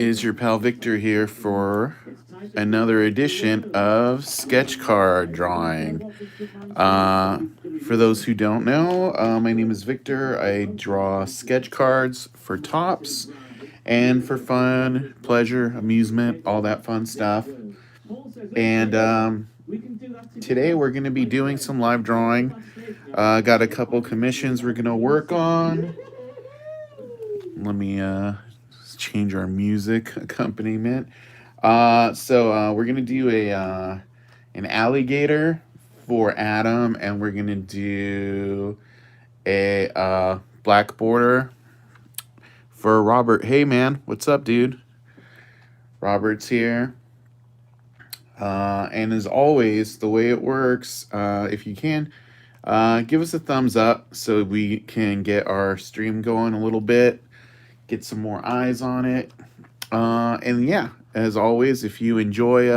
Is your pal Victor here for another edition of sketch card drawing. Uh, for those who don't know, my name is Victor. I draw sketch cards for tops and for fun, pleasure, amusement, all that fun stuff. And today we're going to be doing some live drawing. Got a couple commissions we're going to work on. Let me change our music accompaniment. So we're gonna do a an alligator for Adam, and we're gonna do a black border for Robert. Hey man, what's up, dude? Robert's here. And as always, the way it works, if you can, give us a thumbs up so we can get our stream going a little bit, get some more eyes on it. And yeah, as always, if you enjoy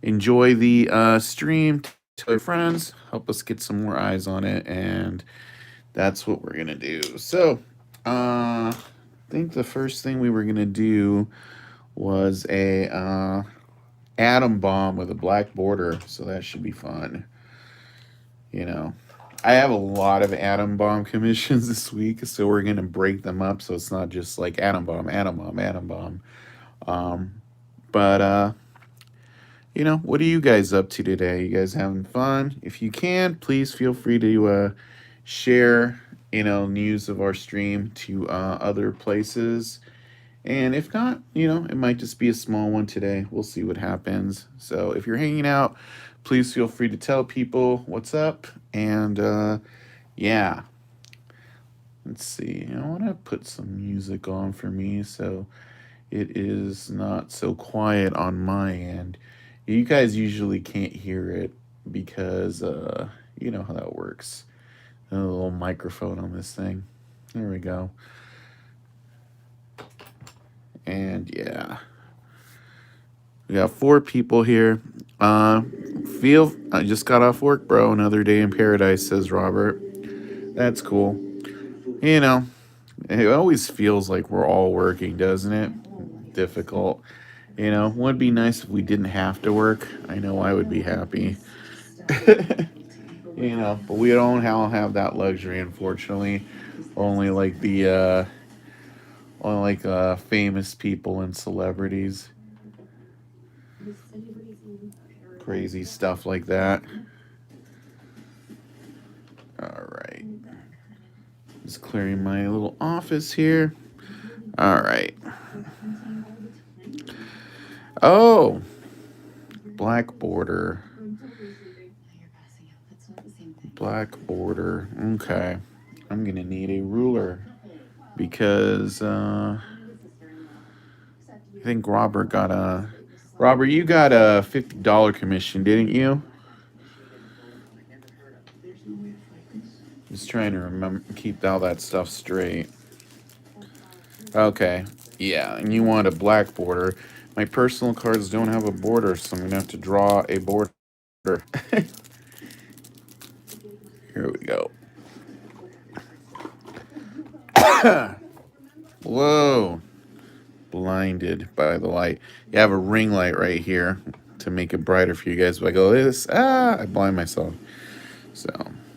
the stream, tell your friends, help us get some more eyes on it, and that's what we're gonna do. So, I think the first thing we were gonna do was a atom bomb with a black border, so that should be fun. You know, I have a lot of atom bomb commissions this week, so we're gonna break them up so it's not just like atom bomb, atom bomb, atom bomb. But what are you guys up to today? You guys having fun? If you can, please feel free to share, news of our stream to other places. And if not, it might just be a small one today. We'll see what happens. So if you're hanging out, please feel free to tell people what's up. And yeah, let's see. I want to put some music on for me so it is not so quiet on my end. You guys usually can't hear it because you know how that works. A little microphone on this thing. There we go. And yeah, we got 4 people here. I just got off work, bro. Another day in paradise, says Robert. That's cool. You know, it always feels like we're all working, doesn't it? Difficult. Would be nice if we didn't have to work. I know I would be happy. But we don't all have that luxury, unfortunately. Only like the famous people and celebrities. Crazy stuff like that. All right. Just clearing my little office here. All right. Oh, black border. Black border. Okay. I'm going to need a ruler because I think Robert got a... Robert, you got a $50 commission, didn't you? Just trying to remember, keep all that stuff straight. Okay. Yeah, and you want a black border. My personal cards don't have a border, so I'm going to have to draw a border. Here we go. Whoa. Blinded by the light. You have a ring light right here to make it brighter for you guys. But I go this, I blind myself. So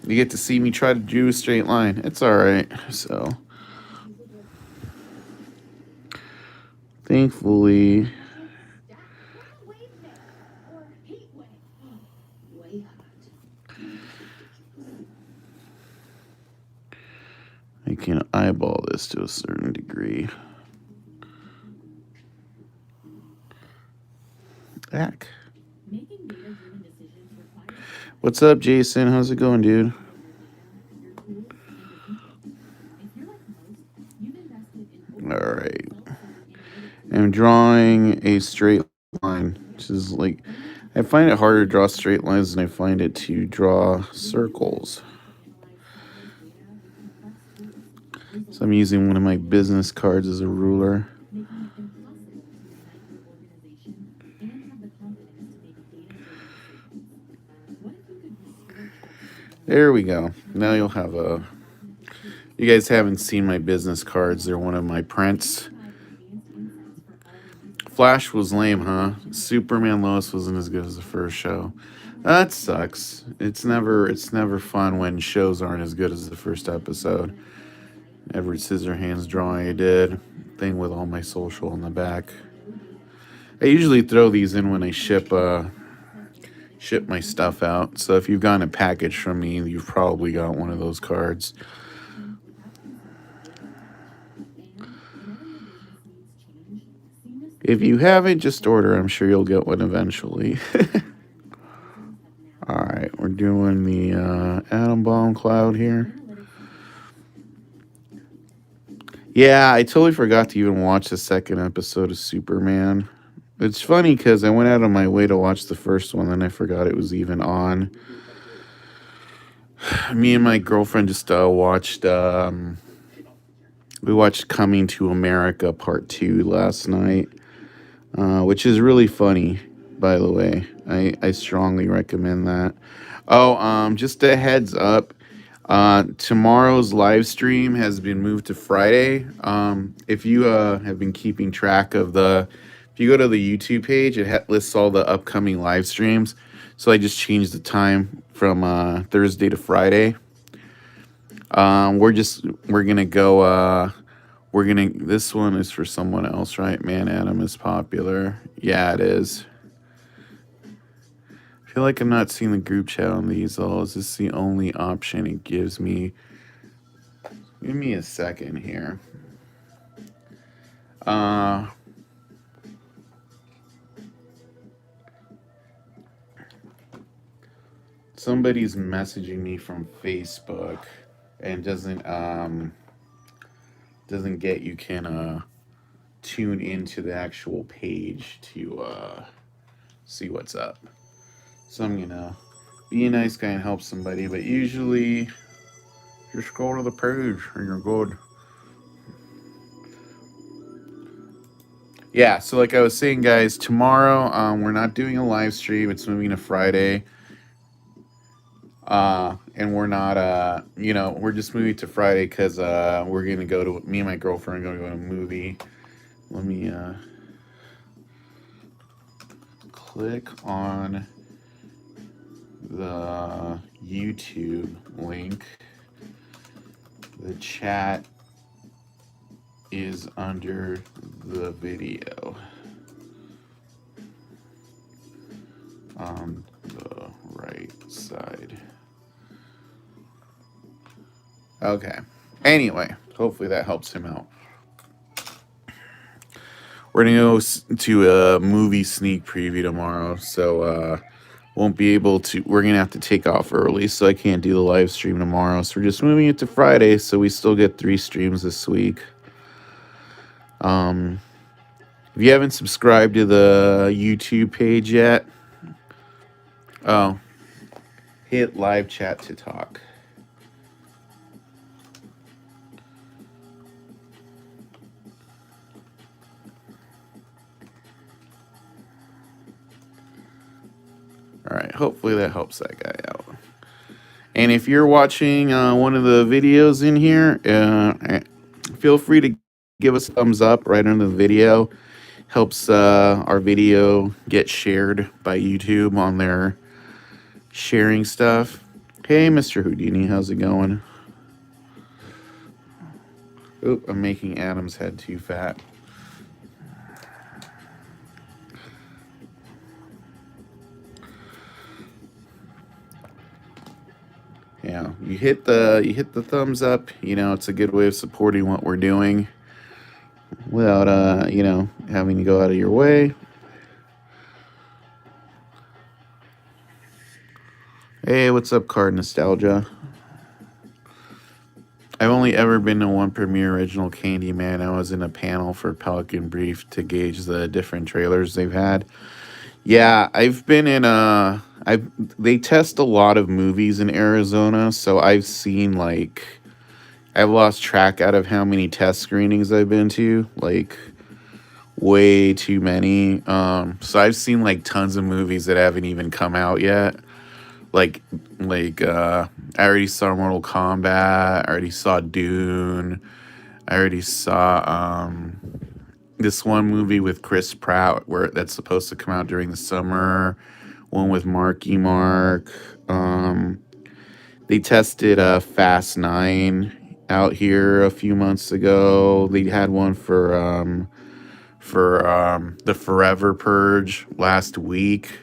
you get to see me try to do a straight line. It's all right. So thankfully, I can eyeball this to a certain degree. Back. What's up, Jason? How's it going, dude? All right. I'm drawing a straight line, which is like, I find it harder to draw straight lines than I find it to draw circles. So I'm using one of my business cards as a ruler. There we go. Now you'll have a... You guys haven't seen my business cards. They're one of my prints. Flash was lame, huh? Superman Lois wasn't as good as the first show. That sucks. It's never fun when shows aren't as good as the first episode. Edward Scissorhands drawing I did, thing with all my social on the back. I usually throw these in when I ship my stuff out. So if you've gotten a package from me, you've probably got one of those cards. If you haven't, just order. I'm sure you'll get one eventually. All right, we're doing the atom bomb cloud here. Yeah, I totally forgot to even watch the second episode of Superman. It's funny because I went out of my way to watch the first one, then I forgot it was even on. Me and my girlfriend just watched. We watched Coming to America Part 2 last night, which is really funny, by the way. I strongly recommend that. Oh, just a heads up. Tomorrow's live stream has been moved to Friday. If you have been keeping track of if you go to the YouTube page, it lists all the upcoming live streams. So I just changed the time from Thursday to Friday. We're gonna go. This one is for someone else, right? Man, Adam is popular. Yeah, it is. I feel like I'm not seeing the group chat on these all. Is this the only option it gives me? Give me a second here. Somebody's messaging me from Facebook and doesn't get you can tune into the actual page to see what's up. So I'm gonna be a nice guy and help somebody, but usually just go to the page and you're good. Yeah, so like I was saying, guys, tomorrow we're not doing a live stream. It's moving to Friday. And we're not we're just moving to Friday because we're gonna go to me and my girlfriend are gonna go to a movie. Let me click on the YouTube link. The chat is under the video on the right side. Okay. Anyway, hopefully that helps him out. We're gonna go to a movie sneak preview tomorrow, so won't be able to. We're gonna have to take off early, so I can't do the live stream tomorrow. So we're just moving it to Friday, so we still get 3 streams this week. If you haven't subscribed to the YouTube page yet, hit live chat to talk. All right, hopefully that helps that guy out. And if you're watching one of the videos in here, feel free to give us a thumbs up right under the video. Helps our video get shared by YouTube on their sharing stuff. Hey, Mr. Houdini, how's it going? Oop, I'm making Adam's head too fat. Yeah, you hit the thumbs up. It's a good way of supporting what we're doing without having to go out of your way. Hey, what's up, Card Nostalgia? I've only ever been to one premiere original Candyman. I was in a panel for Pelican Brief to gauge the different trailers they've had. Yeah, I've been in they test a lot of movies in Arizona, so I've seen I've lost track out of how many test screenings I've been to, way too many. So I've seen tons of movies that haven't even come out yet. I already saw Mortal Kombat, I already saw Dune, I already saw this one movie with Chris Pratt where that's supposed to come out during the summer. One with Marky Mark. They tested Fast Nine out here a few months ago. They had one for the Forever Purge last week.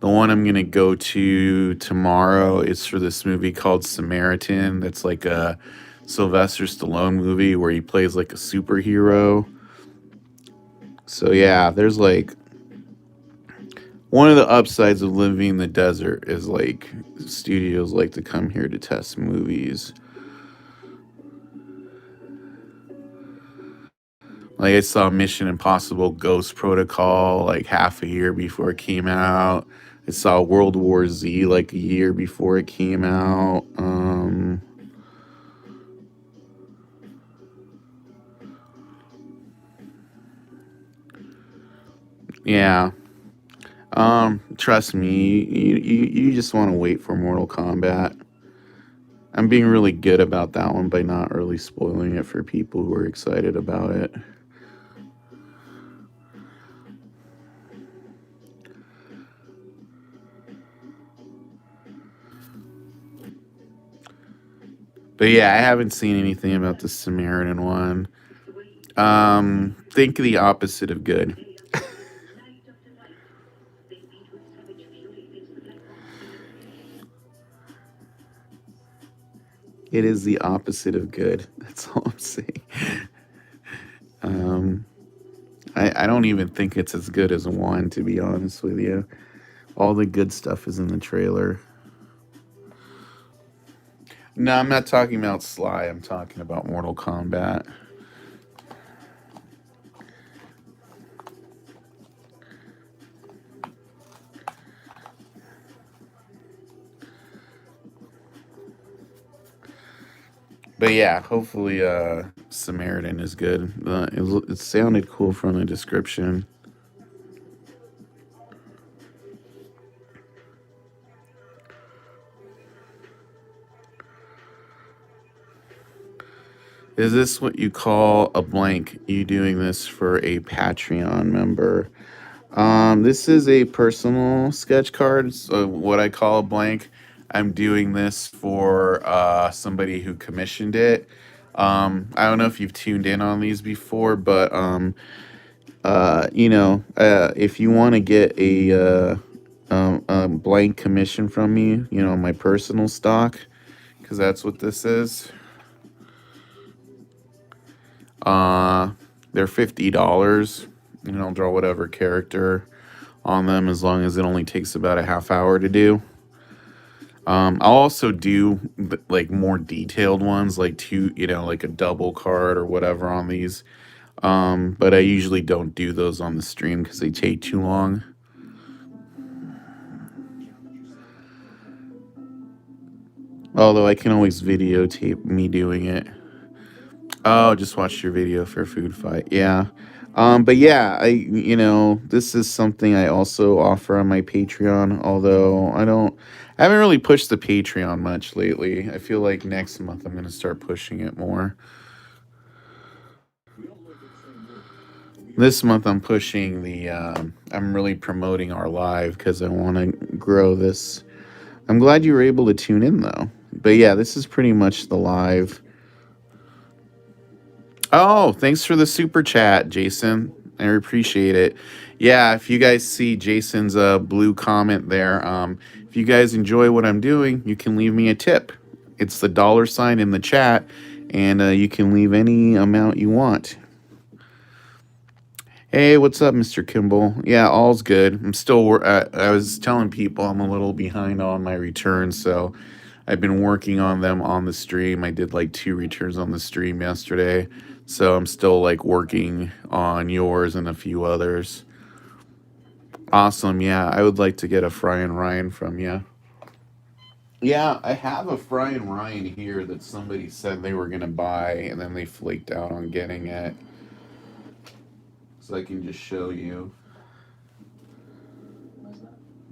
The one I'm gonna go to tomorrow is for this movie called Samaritan. That's like a Sylvester Stallone movie where he plays like a superhero. So yeah, there's like one of the upsides of living in the desert is like studios like to come here to test movies. Like I saw Mission Impossible Ghost Protocol like half a year before it came out. I saw World War Z like a year before it came out. Yeah. Trust me, you just want to wait for Mortal Kombat. I'm being really good about that one by not really spoiling it for people who are excited about it. But yeah, I haven't seen anything about the Samaritan one. Think the opposite of good. It is the opposite of good. That's all I'm saying. Um, I don't even think it's as good as one, to be honest with you. All the good stuff is in the trailer. No, I'm not talking about Sly. I'm talking about Mortal Kombat. But yeah, hopefully Samaritan is good. It sounded cool from the description. Is this what you call a blank? You doing this for a Patreon member? This is a personal sketch card. So what I call a blank. I'm doing this for somebody who commissioned it. I don't know if you've tuned in on these before, but if you want to get a blank commission from me, my personal stock, because that's what this is. Uh, they're $50. I'll draw whatever character on them as long as it only takes about a half hour to do. I'll also do like more detailed ones, like like a double card or whatever on these. But I usually don't do those on the stream because they take too long. Although I can always videotape me doing it. Oh, just watched your video for Food Fight. Yeah. But yeah, this is something I also offer on my Patreon, although I haven't really pushed the Patreon much lately. I feel like next month I'm going to start pushing it more. This month I'm pushing I'm really promoting our live because I want to grow this. I'm glad you were able to tune in though. But yeah, this is pretty much the live. Oh, thanks for the super chat, Jason. I appreciate it. Yeah, if you guys see Jason's blue comment there, if you guys enjoy what I'm doing, you can leave me a tip. It's the $ in the chat, and you can leave any amount you want. Hey, what's up, Mr. Kimball? Yeah, all's good. I'm still. I was telling people I'm a little behind on my returns, so I've been working on them on the stream. I did like 2 returns on the stream yesterday. So I'm still like working on yours and a few others. Awesome. Yeah, I would like to get a Fry and Ryan from you. Yeah, I have a Fry and Ryan here that somebody said they were going to buy and then they flaked out on getting it. So I can just show you.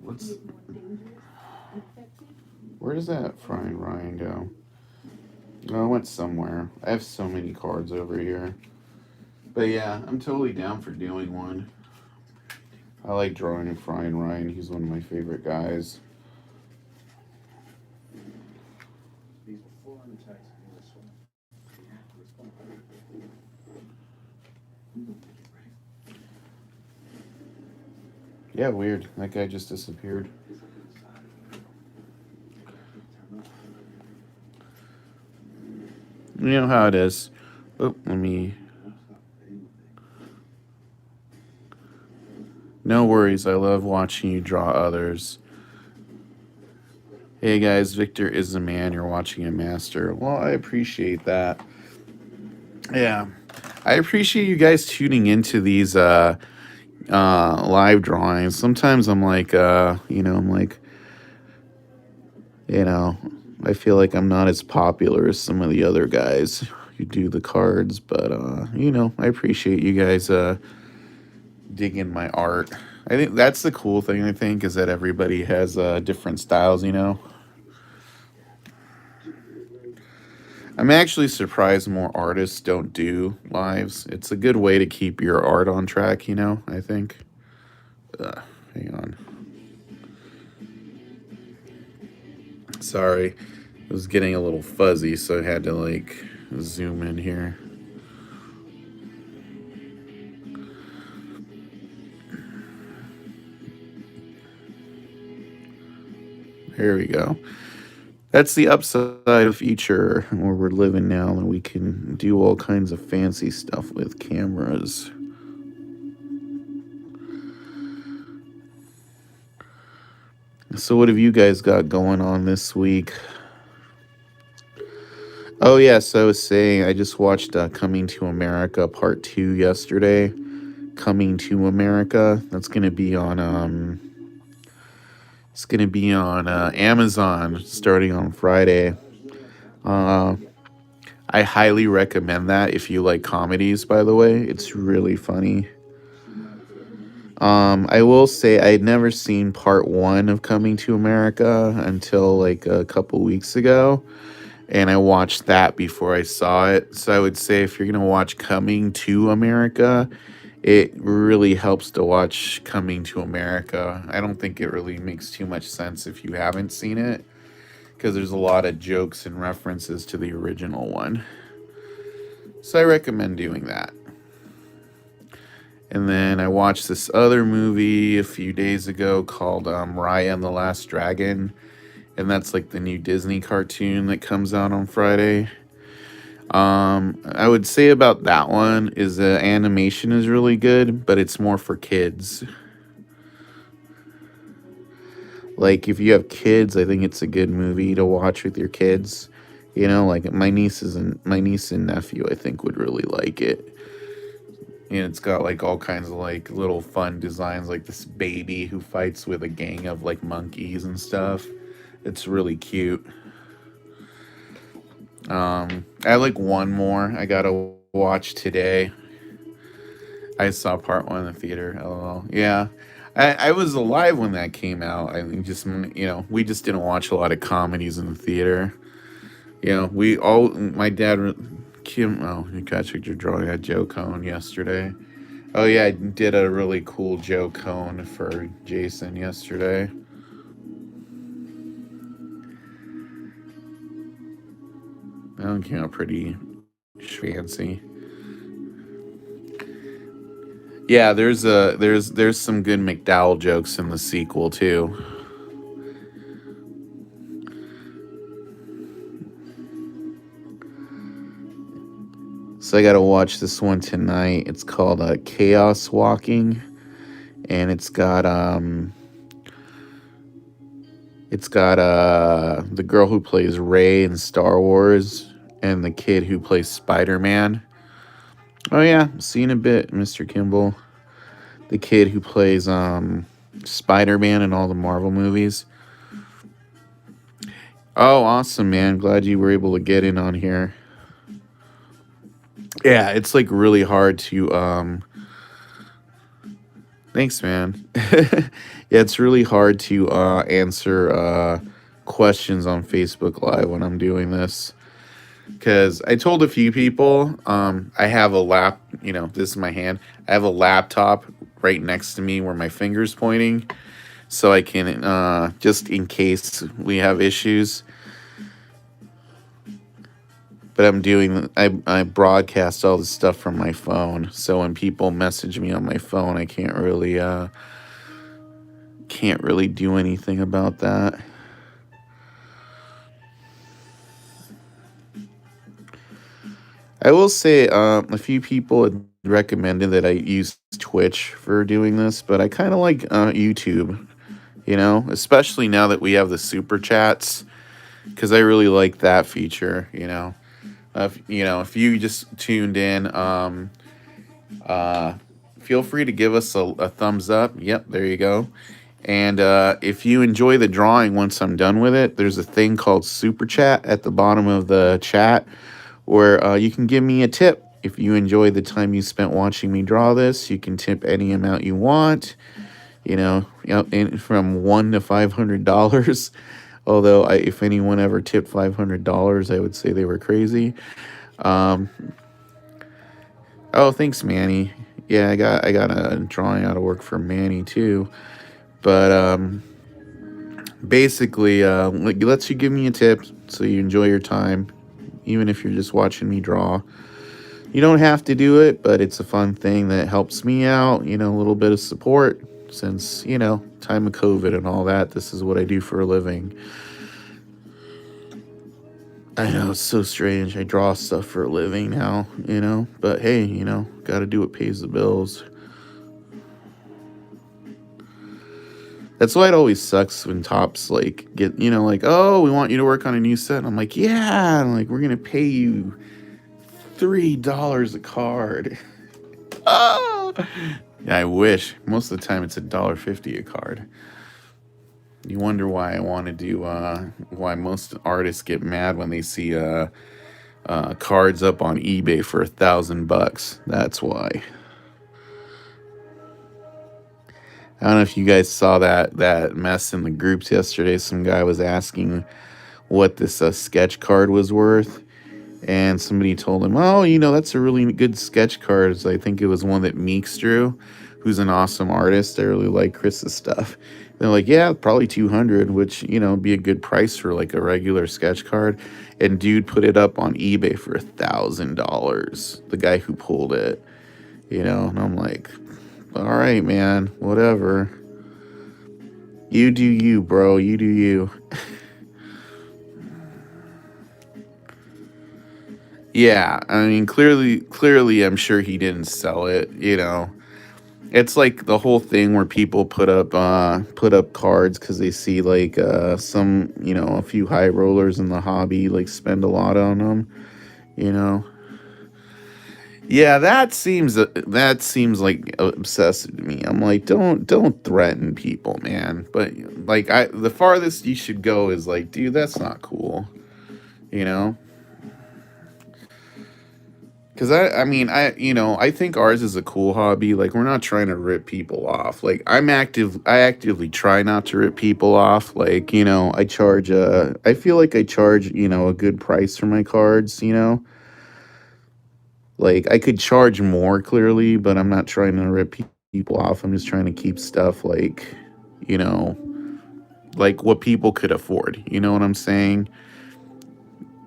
What's Where does that Fry and Ryan go? Oh, it went somewhere. I have so many cards over here. But yeah, I'm totally down for doing one. I like drawing and Frying Ryan. He's one of my favorite guys. Yeah, weird. That guy just disappeared. You know how it is. Oh, let me. No worries. I love watching you draw others. Hey guys, Victor is the man. You're watching a master. Well, I appreciate that. Yeah. I appreciate you guys tuning into these live drawings. Sometimes I'm like I'm like, you know, I feel like I'm not as popular as some of the other guys who do the cards, but I appreciate you guys digging my art. I think that's the cool thing, I think, is that everybody has different styles. I'm actually surprised more artists don't do lives. It's a good way to keep your art on track, I think. Hang on. Sorry. It was getting a little fuzzy, so I had to like zoom in here. Here we go. That's the upside of future where we're living now, and we can do all kinds of fancy stuff with cameras. So what have you guys got going on this week? Oh yeah, so I was saying I just watched Coming to America Part 2 yesterday. Coming to America. That's gonna be on Amazon starting on Friday. Uh, I highly recommend that if you like comedies, by the way. It's really funny. I will say I'd never seen part one of Coming to America until like a couple weeks ago, and I watched that before I saw it. So I would say if you're gonna watch Coming to America, it really helps to watch Coming to America. I don't think it really makes too much sense if you haven't seen it, because there's a lot of jokes and references to the original one. So I recommend doing that. And then I watched this other movie a few days ago called Raya and the Last Dragon. And that's like the new Disney cartoon that comes out on Friday. I would say about that one is the animation is really good, but it's more for kids. Like if you have kids, I think it's a good movie to watch with your kids. Like my niece and nephew, I think would really like it. And it's got like all kinds of like little fun designs, like this baby who fights with a gang of like monkeys and stuff. It's really cute. I have like one more I gotta watch today. I saw part one in the theater. LOL. Yeah, I was alive when that came out. I think we just didn't watch a lot of comedies in the theater. My dad, Kim. Oh, you catch your drawing at Joe Cone yesterday. Oh yeah, I did a really cool Joe Cone for Jason yesterday. That came out pretty fancy. Yeah, there's some good McDowell jokes in the sequel too. So I gotta watch this one tonight. It's called Chaos Walking, and it's got the girl who plays Rey in Star Wars and the kid who plays Spider-Man. Oh yeah, see you in a bit, Mr. Kimball. The kid who plays Spider-Man in all the Marvel movies. Oh, awesome, man. Glad you were able to get in on here. Yeah, it's like really hard to thanks, man. Yeah, it's really hard to answer questions on Facebook Live when I'm doing this. Because I told a few people, I have a this is my hand. I have a laptop right next to me where my finger's pointing, so I can, just in case we have issues. But I broadcast all this stuff from my phone, so when people message me on my phone, I can't really do anything about that. I will say, a few people had recommended that I use Twitch for doing this, but I kind of like, YouTube. Especially now that we have the super chats, because I really like that feature. If you just tuned in, uh, feel free to give us a thumbs up. Yep, there you go. And if you enjoy the drawing once I'm done with it, there's a thing called Super Chat at the bottom of the chat where you can give me a tip. If you enjoy the time you spent watching me draw this, you can tip any amount you want. From $1 to $500. Although, if anyone ever tipped $500, I would say they were crazy. Um, oh, thanks, Manny. Yeah, I got a drawing out of work for Manny too. But basically, it lets you give me a tip so you enjoy your time, even if you're just watching me draw. You don't have to do it, but it's a fun thing that helps me out. A little bit of support since time of COVID and all that. This is what I do for a living. I know it's so strange. I draw stuff for a living now, but hey, got to do what pays the bills. That's why it always sucks when tops like get, like, oh, we want you to work on a new set. And I'm like, yeah, and like we're gonna pay you $3 a card. Oh, yeah, I wish. Most of the time it's $1.50 a card. You wonder why I want to do. Why most artists get mad when they see cards up on eBay for $1,000. That's why. I don't know if you guys saw that mess in the groups yesterday. Some guy was asking what this sketch card was worth, and somebody told him, "Oh, that's a really good sketch card." So I think it was one that Meeks drew, who's an awesome artist. I really like Chris's stuff. They're like, "Yeah, probably 200, which be a good price for like a regular sketch card." And dude put it up on eBay for $1,000. The guy who pulled it, and I'm like, all right, man, whatever. You do you, bro. You do you. Yeah, I mean, clearly, I'm sure he didn't sell it. It's like the whole thing where people put up cards because they see like some a few high rollers in the hobby like spend a lot on them. You know. Yeah, that seems like obsessive to me. I'm like, don't threaten people, man. But like, the farthest you should go is like, dude, that's not cool. You know. Because I mean, I think ours is a cool hobby. Like, we're not trying to rip people off. Like, I actively try not to rip people off. Like, I feel like I charge, a good price for my cards, Like, I could charge more clearly, but I'm not trying to rip people off. I'm just trying to keep stuff you know, like what people could afford. You know what I'm saying?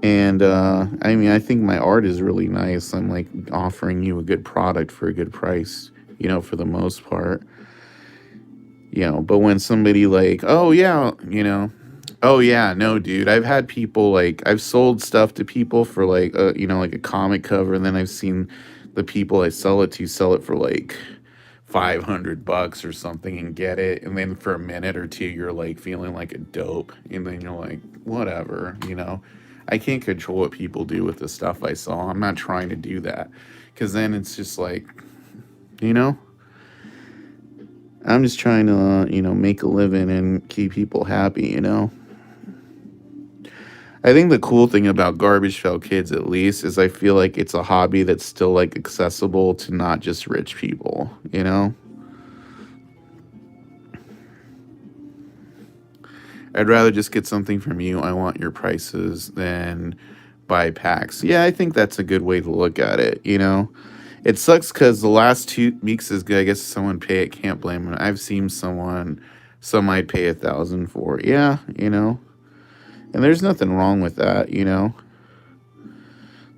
And I mean, I think my art is really nice. I'm like offering you a good product for a good price, for the most part. But when somebody like, oh yeah, oh yeah, no, dude, I've had people like, I've sold stuff to people for like, like a comic cover, and then I've seen the people I sell it to sell it for like $500 or something and get it, and then for a minute or two you're like feeling like a dope, and then you're like, whatever. I can't control what people do with the stuff I saw. I'm not trying to do that, because then it's just like, you know I'm just trying to make a living and keep people happy. I think the cool thing about Garbage Pail Kids, at least, is I feel like it's a hobby that's still like accessible to not just rich people. I'd rather just get something from you. I want your prices than buy packs. Yeah, I think that's a good way to look at it. It sucks because the last 2 weeks is good. I guess someone pay it. Can't blame them. I've seen some might pay 1,000 for. Yeah, and there's nothing wrong with that.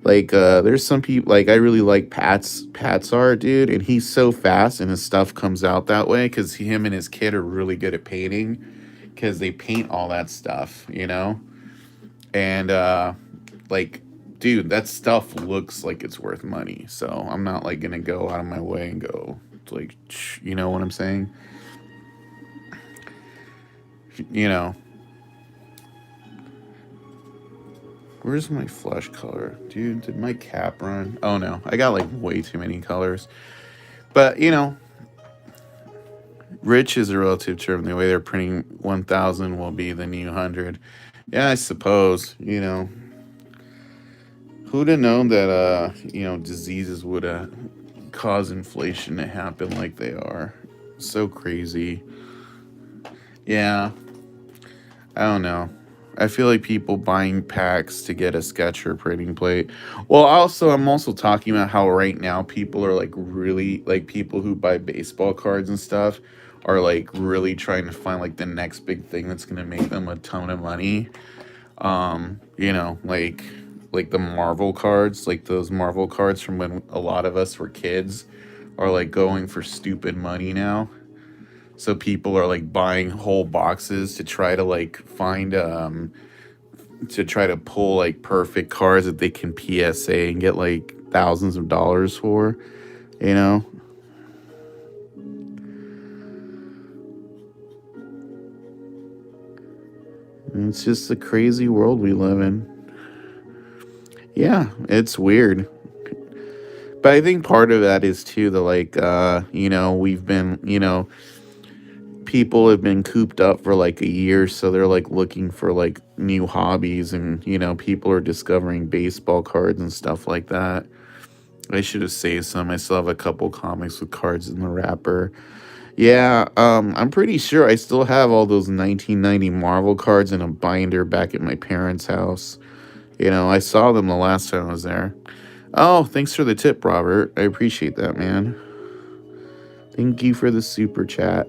Like, there's some people like I really like Pat's art, dude, and he's so fast, and his stuff comes out that way because him and his kid are really good at painting because they paint all that stuff, and like, dude, that stuff looks like it's worth money. So I'm not like gonna go out of my way and go like, you know what I'm saying? You know, where's my flesh color, dude? Did my cap run? Oh no, I got like way too many colors. But rich is a relative term. The way they're printing 1,000 will be the new 100. Yeah, I suppose. Who'd have known that diseases would cause inflation to happen like they are? So crazy. Yeah, I don't know. I feel like people buying packs to get a sketch or printing plate. Well, also, I'm also talking about how right now people are like really like people who buy baseball cards and stuff are like really trying to find like the next big thing that's gonna make them a ton of money. Like the Marvel cards, like those Marvel cards from when a lot of us were kids, are like going for stupid money now. So people are like buying whole boxes to try to like find to try to pull like perfect cards that they can PSA and get like thousands of dollars for, you know? And it's just a crazy world we live in. Yeah, it's weird. But I think part of that is too the like we've been, people have been cooped up for like a year, so they're like looking for like new hobbies, and people are discovering baseball cards and stuff like that. I should have saved some. I still have a couple comics with cards in the wrapper. Yeah, I'm pretty sure I still have all those 1990 Marvel cards in a binder back at my parents' house. I saw them the last time I was there. Oh, thanks for the tip, Robert. I appreciate that, man. Thank you for the super chat.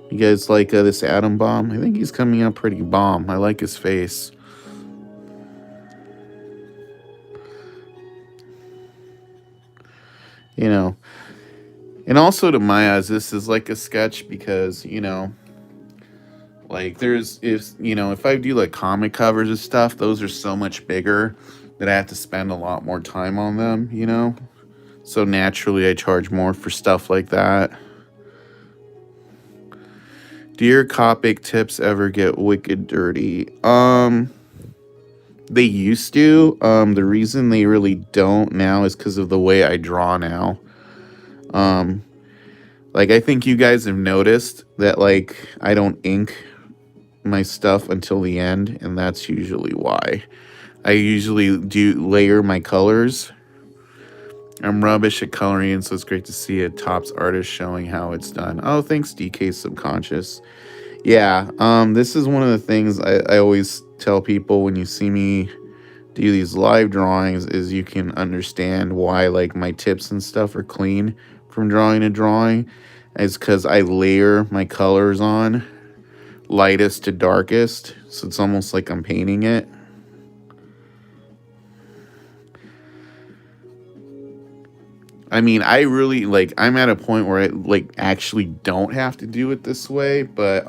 You guys like this Atom Bomb? I think he's coming out pretty bomb. I like his face. And also to my eyes, this is like a sketch because, like if I do like comic covers and stuff, those are so much bigger that I have to spend a lot more time on them. So naturally I charge more for stuff like that. Do your Copic tips ever get wicked dirty? They used to. The reason they really don't now is because of the way I draw now. Like I think you guys have noticed that like I don't ink my stuff until the end, and that's usually why. I usually do layer my colors. I'm rubbish at coloring, so it's great to see a tops artist showing how it's done. Oh, thanks, DK Subconscious. Yeah, this is one of the things I always tell people when you see me do these live drawings is you can understand why like my tips and stuff are clean from drawing to drawing. Is because I layer my colors on lightest to darkest, so it's almost like I'm painting it. I mean, I really like I'm at a point where I like actually don't have to do it this way, but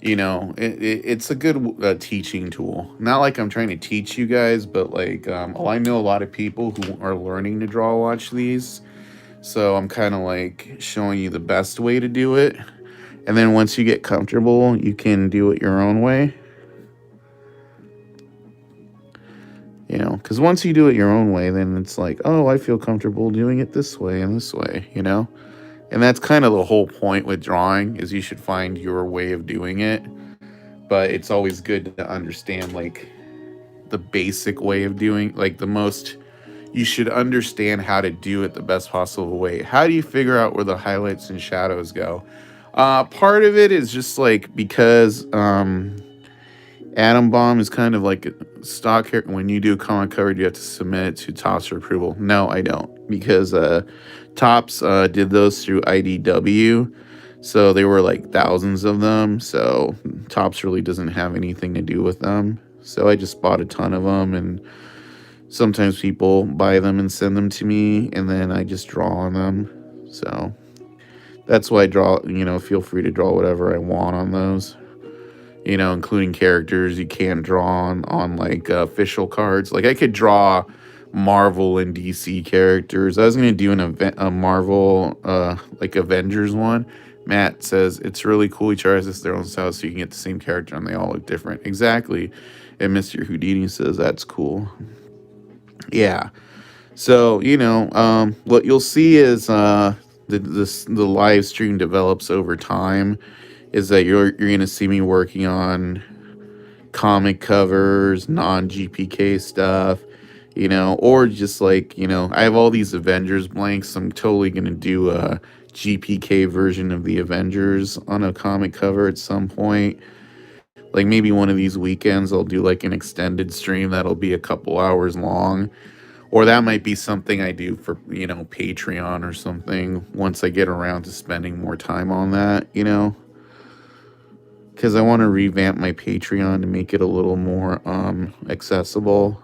it's a good teaching tool. Not like I'm trying to teach you guys, but like I know a lot of people who are learning to draw watch these, so I'm kind of like showing you the best way to do it. And then once you get comfortable, you can do it your own way. Because once you do it your own way, then it's like, oh, I feel comfortable doing it this way and this way, And that's kind of the whole point with drawing is you should find your way of doing it. But it's always good to understand like the basic way of doing, like you should understand how to do it the best possible way. How do you figure out where the highlights and shadows go? Part of it is just like because Atom Bomb is kind of like a stock here. When you do a comic cover, you have to submit it to Tops for approval. No, I don't, because Tops did those through IDW, so there were like thousands of them. So Tops really doesn't have anything to do with them. So I just bought a ton of them, and sometimes people buy them and send them to me, and then I just draw on them. So that's why I draw. Feel free to draw whatever I want on those, including characters you can't draw on like official cards. Like I could draw Marvel and DC characters. I was gonna do a Marvel like Avengers one. Matt says it's really cool. Each artist has their own style, so you can get the same character and they all look different. Exactly. And Mr. Houdini says that's cool. Yeah. So what you'll see is the live stream develops over time. Is that you're gonna see me working on comic covers, non GPK stuff, or just like, I have all these Avengers blanks. I'm totally going to do a GPK version of the Avengers on a comic cover at some point. Like maybe one of these weekends, I'll do like an extended stream that'll be a couple hours long. Or that might be something I do for, Patreon or something once I get around to spending more time on that, because I want to revamp my Patreon to make it a little more accessible.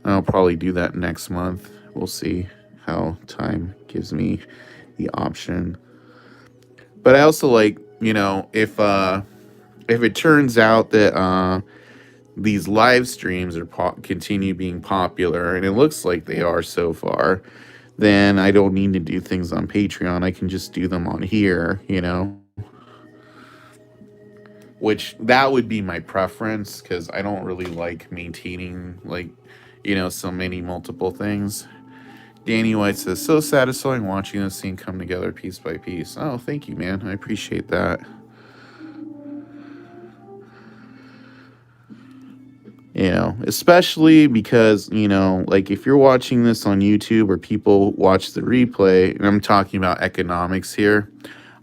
I'll probably do that next month. We'll see how time gives me the option. But I also like, if it turns out that these live streams are continue being popular, and it looks like they are so far, then I don't need to do things on Patreon. I can just do them on here, which that would be my preference, because I don't really like maintaining like, so many multiple things. Danny White says, so satisfying watching this scene come together piece by piece. Oh, thank you, man. I appreciate that. Especially because, like if you're watching this on YouTube or people watch the replay, and I'm talking about economics here,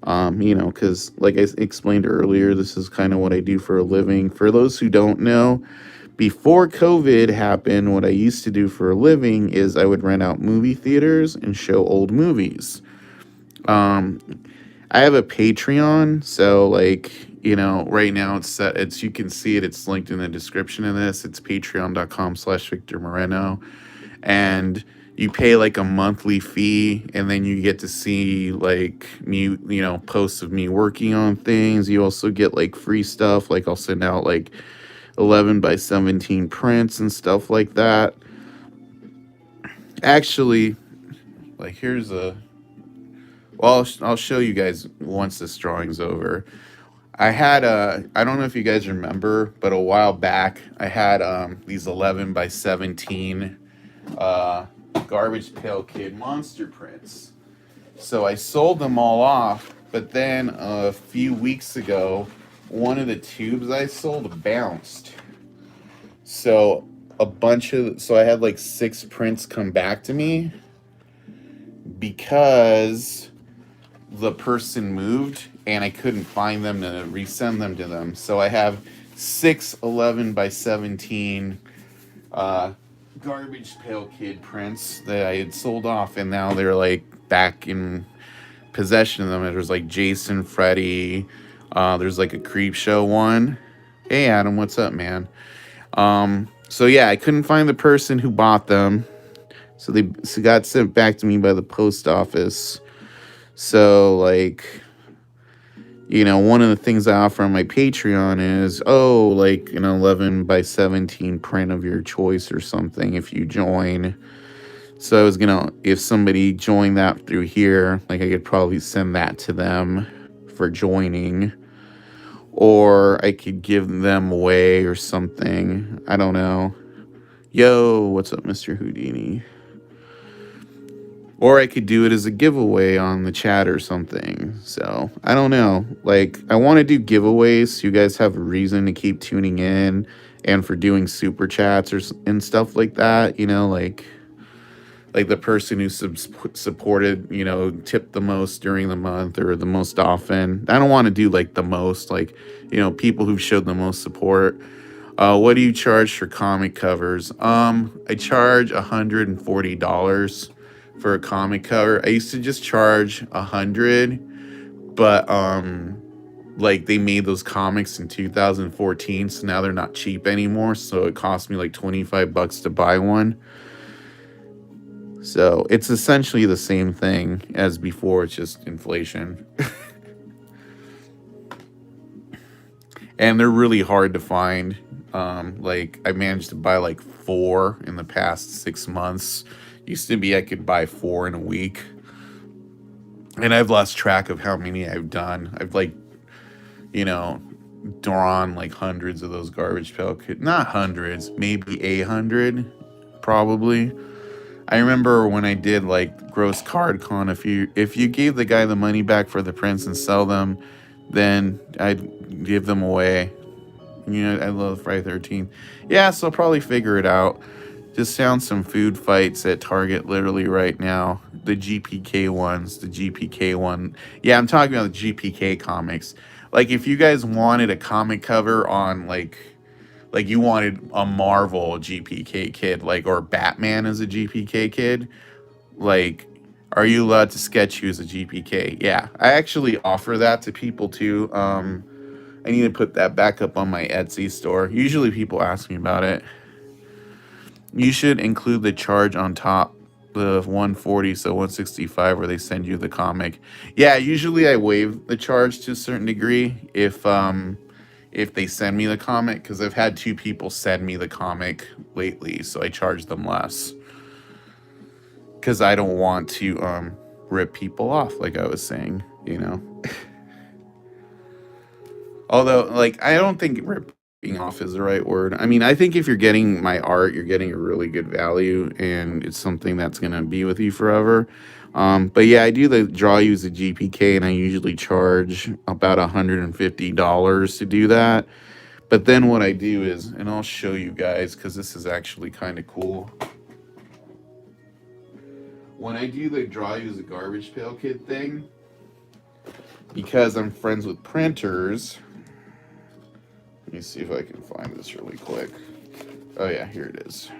because like I explained earlier, this is kind of what I do for a living. For those who don't know, before COVID happened, what I used to do for a living is I would rent out movie theaters and show old movies. I have a Patreon, so like, right now it's set, you can see it, it's linked in the description of this. It's patreon.com/Victor Moreno. And you pay like a monthly fee, and then you get to see like me, posts of me working on things. You also get like free stuff, like I'll send out like 11 by 17 prints and stuff like that. Actually, like here's I'll show you guys once this drawing's over. I had I don't know if you guys remember, but a while back I had these 11 by 17 Garbage Pail Kid monster prints. So I sold them all off, but then a few weeks ago, one of the tubes I sold bounced. So so I had like 6 prints come back to me because the person moved and I couldn't find them to resend them to them. So I have 6 11 by 17 Garbage Pail Kid prints that I had sold off, and now they're like back in possession of them. There's like Jason, Freddy, there's like a Creep Show one. Hey Adam, what's up, man? So yeah, I couldn't find the person who bought them, so they got sent back to me by the post office. So like, one of the things I offer on my Patreon is, like an 11 by 17 print of your choice or something if you join. So I was if somebody joined that through here, like I could probably send that to them for joining. Or I could give them away or something. I don't know. Yo, what's up, Mr. Houdini? Or I could do it as a giveaway on the chat or something. So, I don't know. Like, I want to do giveaways so you guys have a reason to keep tuning in. And for doing super chats and stuff like that. Like, like the person who supported, tipped the most during the month or the most often. I don't want to do like the most, like, people who've showed the most support. What do you charge for comic covers? I charge $140 for a comic cover. I used to just charge 100, but like they made those comics in 2014, so now they're not cheap anymore. So it cost me like $25 to buy one. So it's essentially the same thing as before. It's just inflation. And they're really hard to find. Like I managed to buy like 4 in the past 6 months. Used to be I could buy 4 in a week, and I've lost track of how many I've done. I've like, you know, drawn like hundreds of those garbage pail kids. Not hundreds, maybe 800, probably. I remember when I did like gross card con. If you gave the guy the money back for the prints and sell them, then I'd give them away. I love Friday 13th. Yeah, so I'll probably figure it out. Just found some food fights at Target literally right now. The GPK ones, the GPK one. Yeah, I'm talking about the GPK comics. Like if you guys wanted a comic cover on like you wanted a Marvel GPK kid, like, or Batman as a GPK kid, like, are you allowed to sketch you as a GPK? Yeah, I actually offer that to people too. I need to put that back up on my Etsy store. Usually people ask me about it. You should include the charge on top, the 140, so 165, where they send you the comic. Yeah, usually I waive the charge to a certain degree if they send me the comic, because I've had 2 people send me the comic lately, so I charge them less. Because I don't want to rip people off, like I was saying. Although, like, I don't think ripping off is the right word. I mean, I think if you're getting my art, you're getting a really good value, and it's something that's going to be with you forever. But yeah, I do the draw you as a GPK, and I usually charge about $150 to do that. But then what I do is, and I'll show you guys, because this is actually kind of cool. When I do the draw you as a garbage pail kid thing, because I'm friends with printers, let me see if I can find this really quick. Oh yeah, here it is.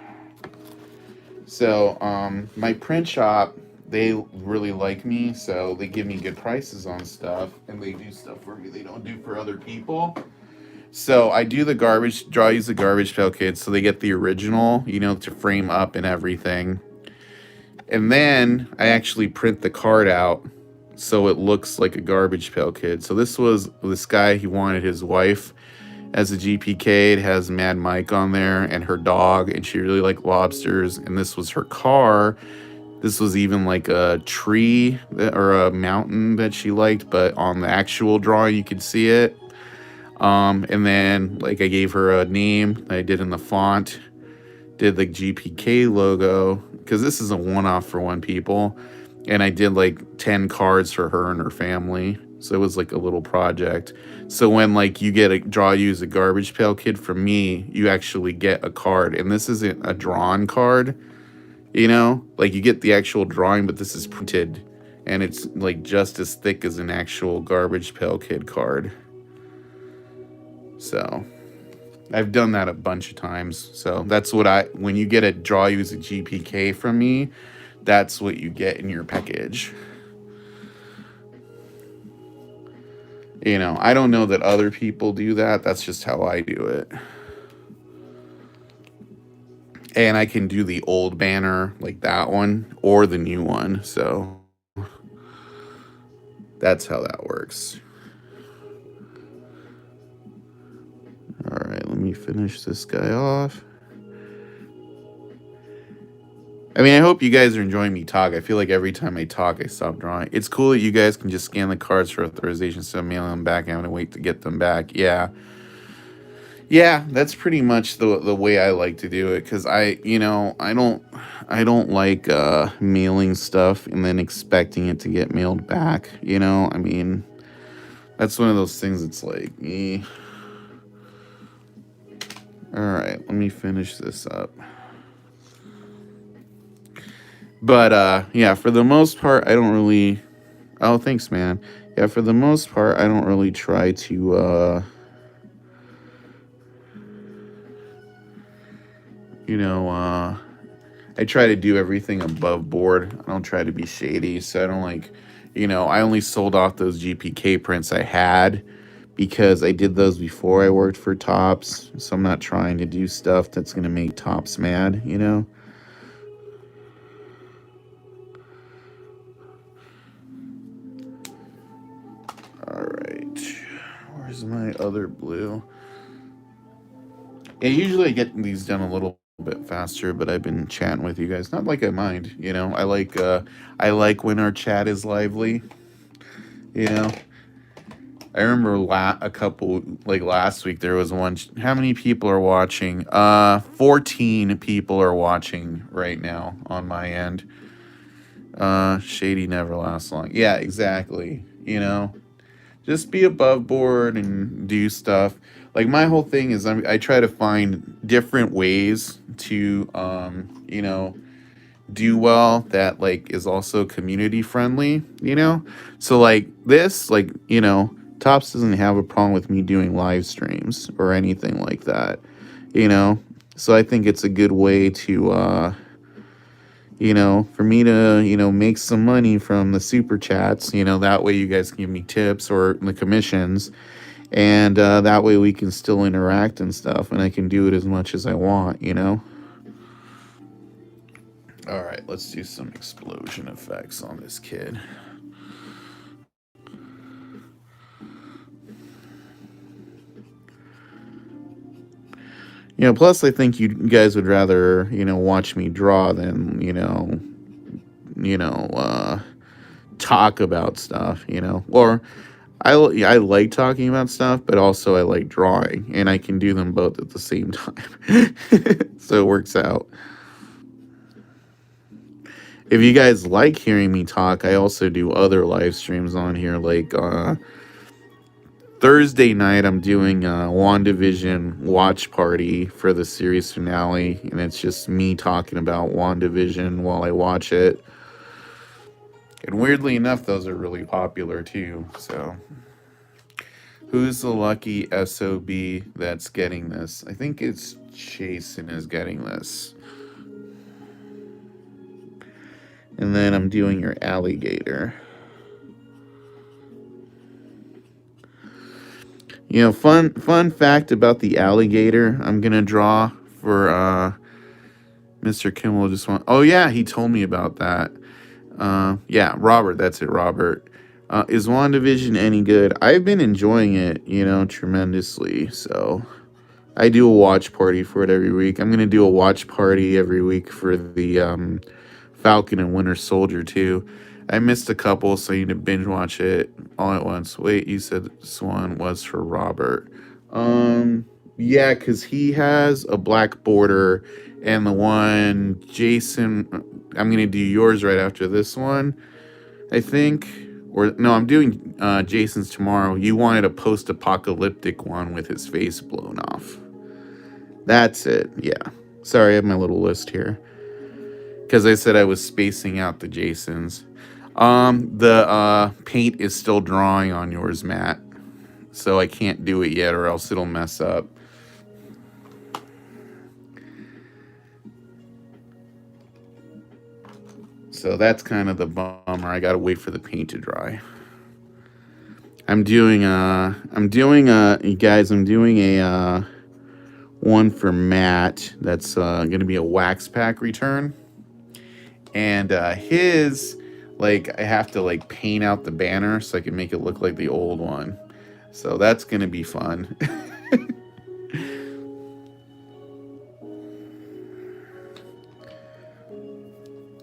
So my print shop, they really like me, so they give me good prices on stuff, and they do stuff for me they don't do for other people. So I do the draw use the garbage pail kids, so they get the original, to frame up and everything. And then I actually print the card out so it looks like a garbage pail kid. So this guy, he wanted his wife as a GPK. It has Mad Mike on there and her dog, and she really liked lobsters. And this was her car. This was even like a tree or a mountain that she liked, but on the actual drawing you could see it. And then like I gave her a name I did in the font, did the GPK logo, because this is a one-off for 1 people, and I did like 10 cards for her and her family. So it was like a little project. So when like you get a draw you as a garbage pail kid from me, you actually get a card. And this isn't a drawn card, like you get the actual drawing, but this is printed, and it's like just as thick as an actual garbage pail kid card. So I've done that a bunch of times. So that's when you get a draw you as a GPK from me, that's what you get in your package. I don't know that other people do that. That's just how I do it. And I can do the old banner, like that one, or the new one. So that's how that works. All right, let me finish this guy off. I mean, I hope you guys are enjoying me talk. I feel like every time I talk, I stop drawing. It's cool that you guys can just scan the cards for authorization, so mail them back. I'm gonna wait to get them back. Yeah, that's pretty much the way I like to do it, because I don't like mailing stuff and then expecting it to get mailed back. I mean, that's one of those things. It's like, all right, let me finish this up. But yeah, for the most part, I don't really. Oh, thanks, man. Yeah, for the most part, I don't really try to. You know, I try to do everything above board. I don't try to be shady. So I don't like. I only sold off those GPK prints I had because I did those before I worked for Tops. So I'm not trying to do stuff that's gonna make Tops mad. All right. Where's my other blue? Yeah, usually I get these done a little bit faster, but I've been chatting with you guys. Not like I mind. I like when our chat is lively. You know. I remember a couple like last week there was one. How many people are watching? 14 people are watching right now on my end. Shady never lasts long. Yeah, exactly. Just be above board and do stuff. Like my whole thing is I try to find different ways to do well that like is also community friendly. So like this Tops doesn't have a problem with me doing live streams or anything like that. You know. So I think it's a good way to for me to, make some money from the super chats. That way you guys can give me tips or the commissions. And that way we can still interact and stuff. And I can do it as much as I want. All right, let's do some explosion effects on this kid. Plus I think you guys would rather, watch me draw than, talk about stuff. Or I like talking about stuff, but also I like drawing, and I can do them both at the same time. So it works out. If you guys like hearing me talk, I also do other live streams on here. Like Thursday night, I'm doing a WandaVision watch party for the series finale, and it's just me talking about WandaVision while I watch it. And weirdly enough, those are really popular too. So, who's the lucky SOB that's getting this? I think it's Jason is getting this. And then I'm doing your alligator. Fun fact about the alligator I'm gonna draw for Mr. Kimmel just want. Oh yeah, he told me about that. Yeah, Robert, that's it, Robert. Is WandaVision any good? I've been enjoying it, tremendously. So I do a watch party for it every week. I'm gonna do a watch party every week for the Falcon and Winter Soldier too. I missed a couple, so you need to binge watch it all at once. Wait, you said this one was for Robert. Yeah, because he has a black border, and the one Jason, I'm gonna do yours right after this one, I think. Or no, I'm doing Jason's tomorrow. You wanted a post-apocalyptic one with his face blown off. That's it. Yeah. Sorry, I have my little list here because I said I was spacing out the Jasons. The paint is still drawing on yours, Matt. So I can't do it yet, or else it'll mess up. So that's kind of the bummer. I gotta wait for the paint to dry. You guys, I'm doing a one for Matt. That's gonna be a wax pack return. And his, like, I have to like paint out the banner so I can make it look like the old one. So that's gonna be fun.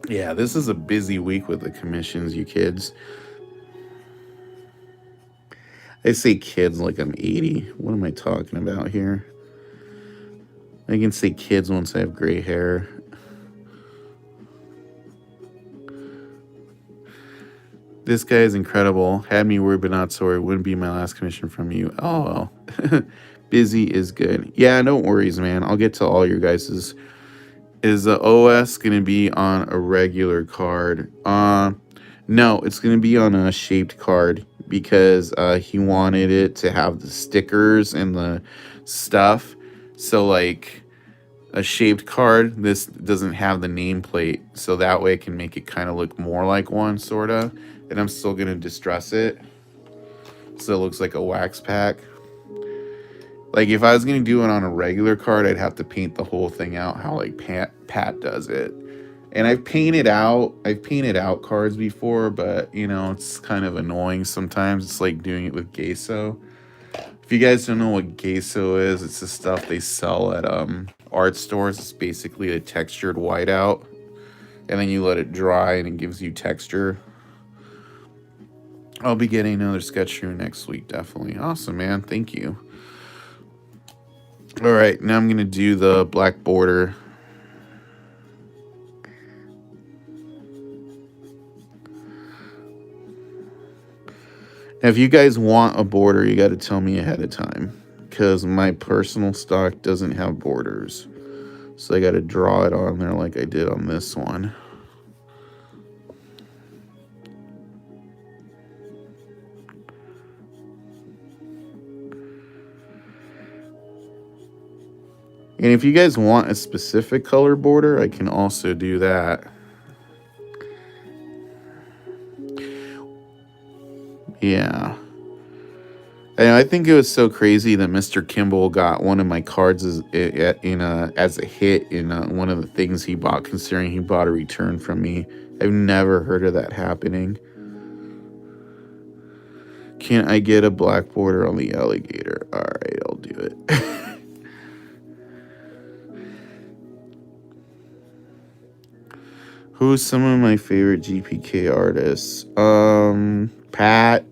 Yeah, this is a busy week with the commissions, you kids. I say kids like I'm 80. What am I talking about here? I can say kids once I have gray hair. This guy is incredible. Had me worried, but not sorry. Wouldn't be my last commission from you. Oh, well. Busy is good. Yeah, no worries, man. I'll get to all your guys's Is the OS going to be on a regular card? No, it's going to be on a shaped card because he wanted it to have the stickers and the stuff. So, like a shaped card, this doesn't have the nameplate. So that way it can make it kind of look more like one, sort of. And I'm still going to distress it so it looks like a wax pack. Like if I was gonna do it on a regular card, I'd have to paint the whole thing out how like Pat does it. And I've painted out cards before, but you know, it's kind of annoying sometimes. It's like doing it with gesso. If you guys don't know what gesso is, it's the stuff they sell at art stores. It's basically a textured whiteout. And then you let it dry and it gives you texture. I'll be getting another sketch through next week, definitely. Awesome, man. Thank you. All right, now I'm going to do the black border. Now, if you guys want a border, you got to tell me ahead of time because my personal stock doesn't have borders. So I got to draw it on there like I did on this one. And if you guys want a specific color border, I can also do that. Yeah. And I think it was so crazy that Mr. Kimball got one of my cards as a hit in one of the things he bought, considering he bought a return from me. I've never heard of that happening. Can I get a black border on the alligator? All right, I'll do it. Who's some of my favorite GPK artists? Pat.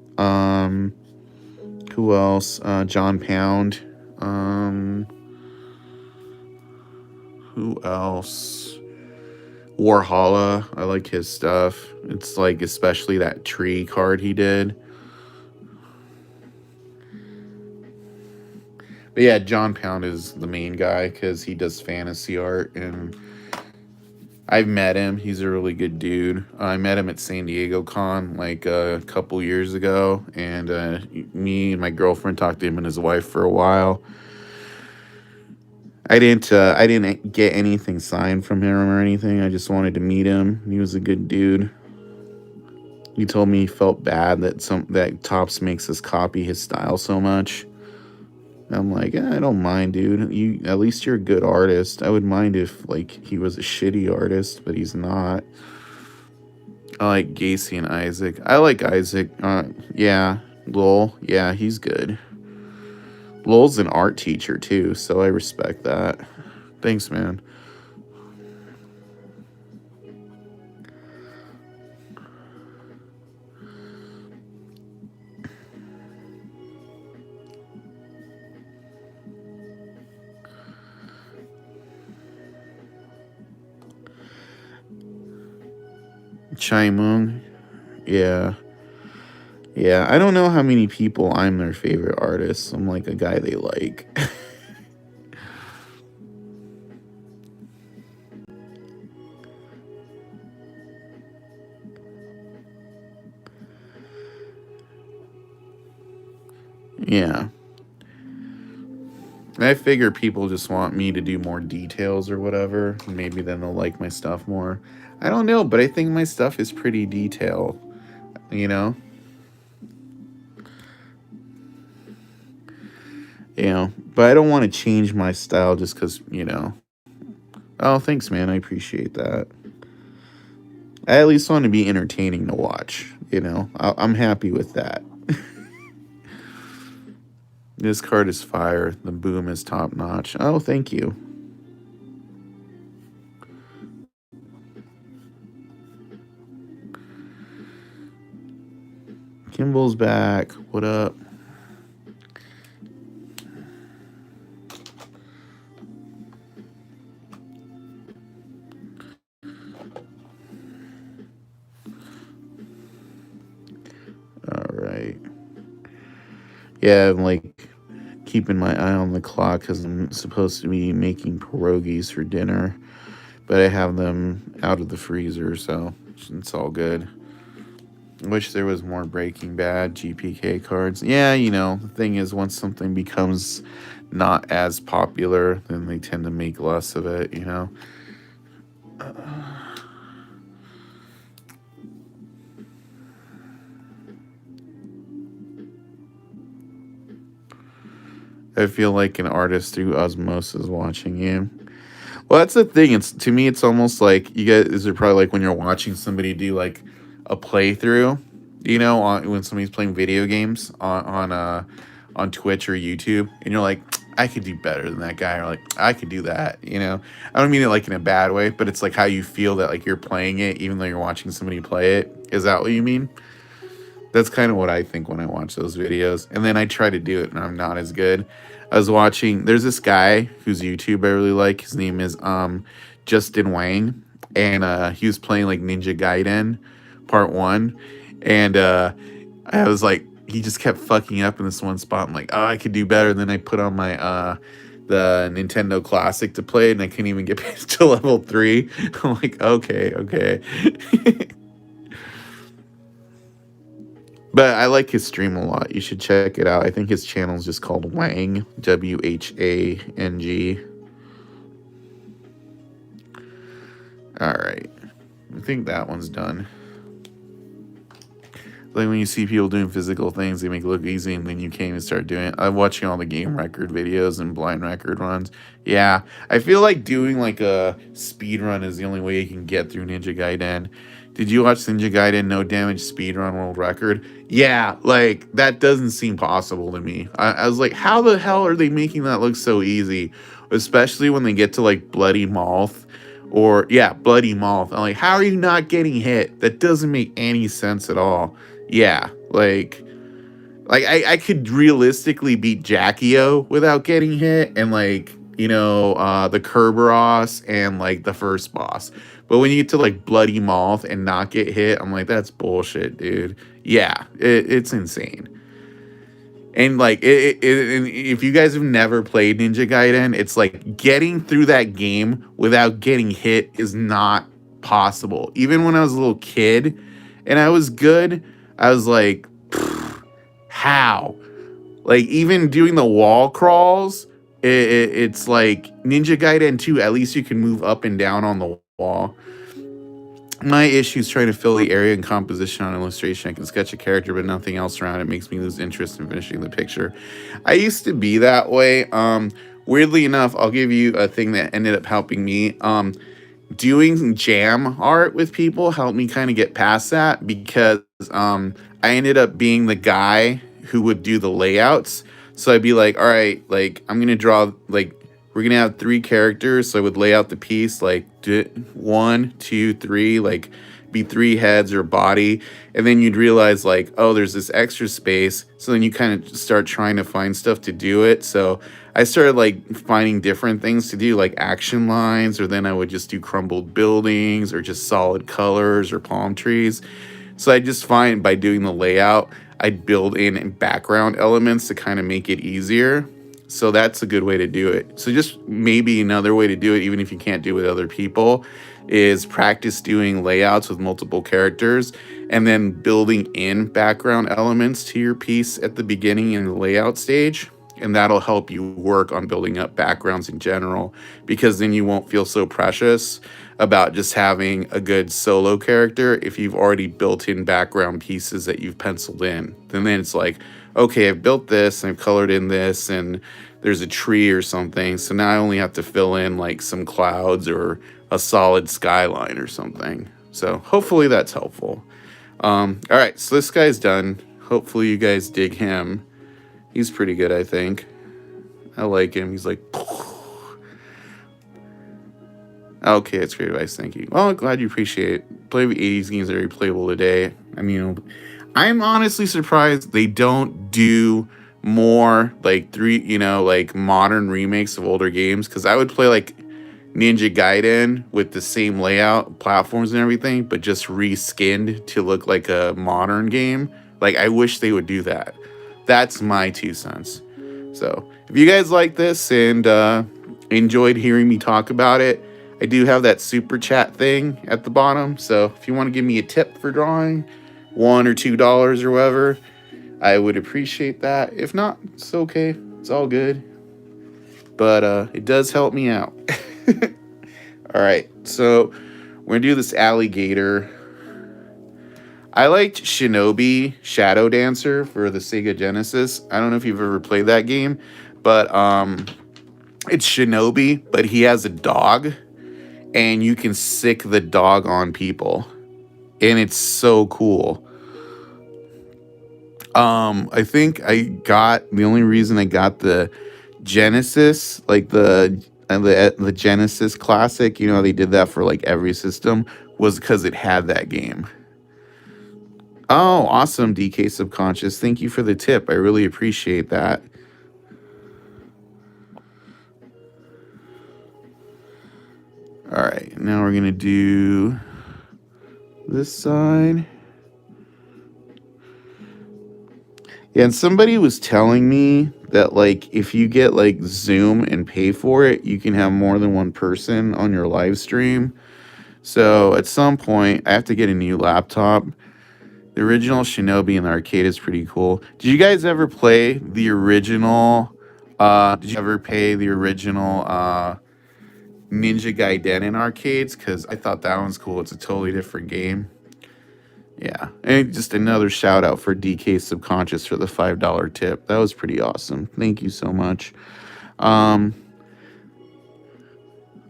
Who else? John Pound. Who else? Warhola. I like his stuff. It's like especially that tree card he did. But yeah, John Pound is the main guy because he does fantasy art and I've met him. He's a really good dude. I met him at San Diego Con like a couple years ago, and me and my girlfriend talked to him and his wife for a while. I didn't get anything signed from him or anything. I just wanted to meet him. He was a good dude. He told me he felt bad that Topps makes us copy his style so much. I'm like, I don't mind, dude. At least you're a good artist. I would mind if like he was a shitty artist, but he's not. I like Gacy and Isaac. I like Isaac. Yeah, Lowell. Yeah, he's good. Lowell's an art teacher too, so I respect that. Thanks, man. Chai Moon. Yeah. Yeah, I don't know how many people I'm their favorite artist. I'm like a guy they like. Yeah. I figure people just want me to do more details or whatever. Maybe then they'll like my stuff more. I don't know, but I think my stuff is pretty detailed, you know? But I don't want to change my style just because, Oh, thanks, man. I appreciate that. I at least want to be entertaining to watch, I'm happy with that. This card is fire. The boom is top notch. Oh, thank you. Kimball's back. What up? All right. Yeah, I'm like keeping my eye on the clock because I'm supposed to be making pierogies for dinner. but I have them out of the freezer, so it's all good. Wish there was more Breaking Bad GPK cards. Yeah, the thing is, once something becomes not as popular, then they tend to make less of it. I feel like an artist through osmosis watching you. Well, that's the thing. It's to me, it's almost like you guys are probably like when you're watching somebody do like a playthrough, when somebody's playing video games on Twitch or YouTube, and you're like, I could do better than that guy, or like I could do that. I don't mean it like in a bad way, but it's like how you feel that like you're playing it, even though you're watching somebody play it. Is that what you mean? That's kind of what I think when I watch those videos. And then I try to do it and I'm not as good. I was watching, there's this guy whose YouTube I really like. His name is Justin Wang. And he was playing like Ninja Gaiden Part 1. And I was like, he just kept fucking up in this one spot. I'm like, oh, I could do better. And then I put on my the Nintendo Classic to play, and I couldn't even get to level 3. I'm like, okay. But I like his stream a lot. You should check it out. I think his channel is just called Wang, Whang. All right. I think that one's done. Like when you see people doing physical things, they make it look easy, and then you can't even start doing it. I'm watching all the game record videos and blind record runs. Yeah, I feel like doing like a speed run is the only way you can get through Ninja Gaiden. Did you watch Ninja Gaiden No Damage Speedrun World Record? Yeah, like that doesn't seem possible to me. I was like, how the hell are they making that look so easy? Especially when they get to like Bloody Mouth or Bloody Mouth. I'm like, how are you not getting hit? That doesn't make any sense at all. Yeah, like I could realistically beat Jackie-O without getting hit, and like, the Kerberos and like the first boss. But when you get to like Bloody Mouth and not get hit, I'm like, that's bullshit, dude. Yeah, it's insane. And like, and if you guys have never played Ninja Gaiden, it's like getting through that game without getting hit is not possible. Even when I was a little kid and I was good, I was like, how? Like, even doing the wall crawls, it's like Ninja Gaiden 2, at least you can move up and down on the wall. My issue is trying to fill the area and composition on illustration. I can sketch a character, but nothing else around it makes me lose interest in finishing the picture. I used to be that way. Weirdly enough, I'll give you a thing that ended up helping me. Doing jam art with people helped me kind of get past that, because I ended up being the guy who would do the layouts. So I'd be like, all right, like I'm gonna draw, like we're gonna have 3 characters. So I would lay out the piece like 1, 2, 3, like be 3 heads or body, and then you'd realize like, oh, there's this extra space. So then you kind of start trying to find stuff to do it. So I started like finding different things to do, like action lines, or then I would just do crumbled buildings or just solid colors or palm trees. So I just find by doing the layout, I'd build in background elements to kind of make it easier. So that's a good way to do it. So just maybe another way to do it, even if you can't do it with other people, is practice doing layouts with multiple characters and then building in background elements to your piece at the beginning in the layout stage. And that'll help you work on building up backgrounds in general, because then you won't feel so precious about just having a good solo character if you've already built in background pieces that you've penciled in. And then it's like, okay, I've built this and I've colored in this and there's a tree or something. So now I only have to fill in like some clouds or a solid skyline or something. So hopefully that's helpful. All right, so this guy's done. Hopefully you guys dig him. He's pretty good, I think. I like him. He's like... Okay, that's great advice. Thank you. Well, I'm glad you appreciate it. Play 80s games that are replayable today. I mean, I'm honestly surprised they don't do more like like modern remakes of older games, because I would play like Ninja Gaiden with the same layout, platforms and everything, but just reskinned to look like a modern game. Like, I wish they would do that. That's my 2 cents. So if you guys like this and enjoyed hearing me talk about it, I do have that super chat thing at the bottom. So if you want to give me a tip for drawing, $1 or $2 or whatever, I would appreciate that. If not, it's okay. It's all good. But it does help me out. All right, so we're gonna do this alligator. I liked Shinobi Shadow Dancer for the Sega Genesis. I don't know if you've ever played that game, but it's Shinobi, but he has a dog, and you can sick the dog on people, and it's so cool. I think the only reason I got the Genesis, like the Genesis Classic, they did that for like every system, was because it had that game. Oh, awesome, DK Subconscious. Thank you for the tip. I really appreciate that. All right, now we're gonna do this side. Yeah, and somebody was telling me that like if you get like Zoom and pay for it, you can have more than one person on your live stream. So at some point, I have to get a new laptop. The original Shinobi in the arcade is pretty cool. Did you guys ever play the original? Did you ever pay the original Ninja Gaiden in arcades? Because I thought that one's cool. It's a totally different game. Yeah, and just another shout out for DK Subconscious for the $5 tip. That was pretty awesome. Thank you so much. I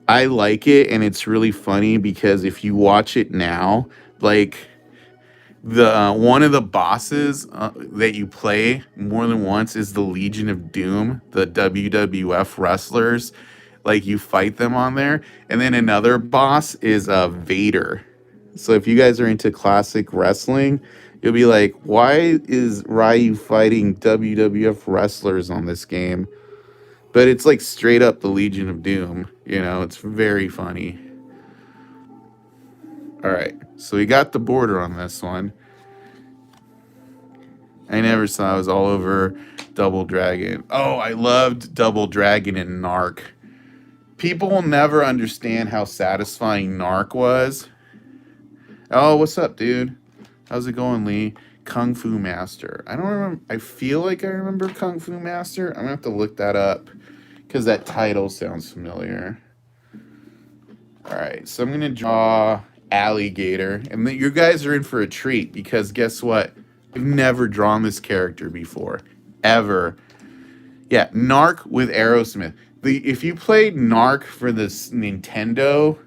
like it, and it's really funny because if you watch it now, like the one of the bosses that you play more than once is the Legion of Doom, the WWF wrestlers. Like you fight them on there, and then another boss is Vader. So if you guys are into classic wrestling, you'll be like, why is Ryu fighting WWF wrestlers on this game? But it's like straight up the Legion of Doom. It's very funny. All right, so we got the border on this one. I never saw it was all over Double Dragon. Oh, I loved Double Dragon and Narc. People will never understand how satisfying Narc was. Oh, what's up, dude? How's it going, Lee? Kung Fu Master. I don't remember. I feel like I remember Kung Fu Master. I'm gonna have to look that up because that title sounds familiar. All right, so I'm gonna draw alligator, and then you guys are in for a treat because guess what? I've never drawn this character before, ever. Yeah, Narc with Aerosmith. If you played Narc for this Nintendo,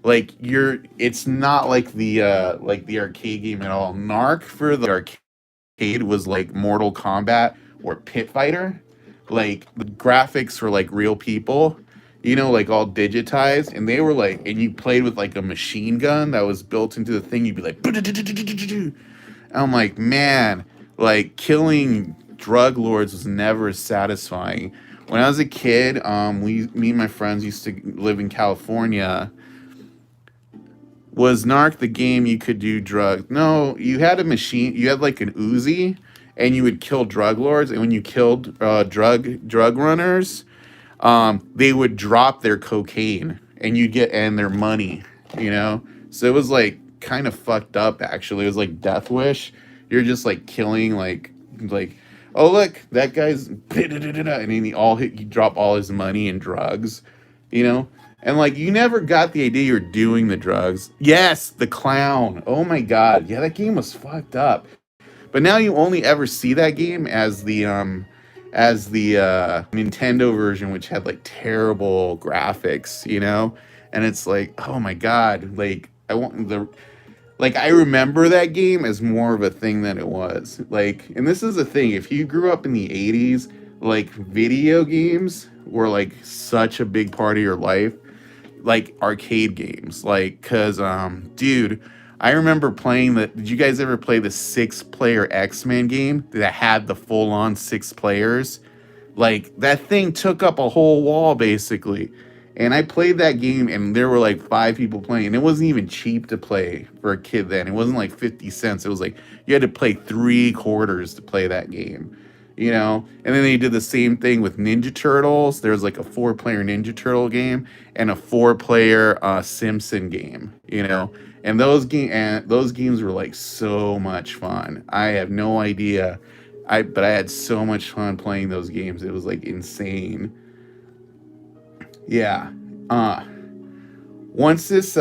like it's not like the arcade game at all. Narc for the arcade was like Mortal Kombat or Pit Fighter. Like the graphics were like real people, like all digitized, and they were like, and you played with like a machine gun that was built into the thing. You'd be like, and I'm like, man, like killing drug lords was never as satisfying. When I was a kid, me and my friends used to live in California. Was Narc the game you could do drugs? No, you had a machine. You had like an Uzi, and you would kill drug lords. And when you killed drug runners, they would drop their cocaine, and and their money. So it was like kind of fucked up. Actually, it was like Death Wish. You're just like killing like oh look, that guy's and then he drop all his money and drugs. And like you never got the idea you're doing the drugs. Yes, the clown. Oh my god. Yeah, that game was fucked up. But now you only ever see that game as the Nintendo version, which had like terrible graphics, And it's like, oh my god, like I remember that game as more of a thing than it was. Like, and this is the thing, if you grew up in the 80s, like video games were like such a big part of your life. Like arcade games, like, cause dude, I remember playing did you guys ever play the 6-player X-Men game that had the full-on 6 players? Like that thing took up a whole wall basically. And I played that game and there were like 5 people playing, and it wasn't even cheap to play for a kid then. It wasn't like 50 cents. It was like you had to play 3 quarters to play that game. you know. And then they did the same thing with Ninja Turtles. There's like a 4-player Ninja Turtle game and a 4-player Simpson game, you know. And those games were like so much fun. I have no idea. But I had so much fun playing those games. It was like insane. Yeah. Uh once this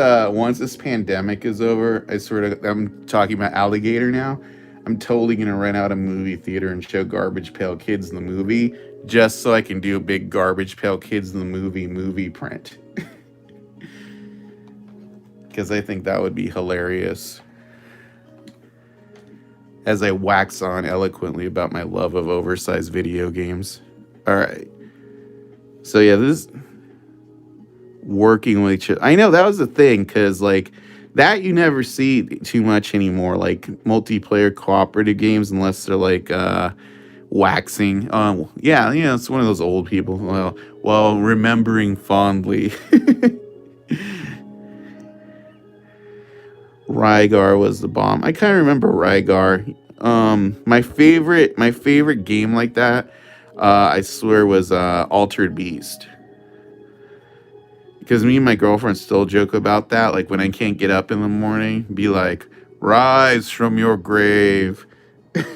pandemic is over, I'm talking about Alligator now. I'm totally gonna rent out a movie theater and show Garbage Pail Kids in the movie, just so I can do a big Garbage Pail Kids in the movie print, because I think that would be hilarious. As I wax on eloquently about my love of oversized video games. All right, so yeah, this working with each other. I know that was the thing, because like that you never see too much anymore, like multiplayer cooperative games, unless they're like waxing. Yeah, it's one of those old people. Well, remembering fondly. Rygar was the bomb. I kind of remember Rygar. My favorite game like that, I swear, was Altered Beast. Because me and my girlfriend still joke about that. Like when I can't get up in the morning, be like, "Rise from your grave." Did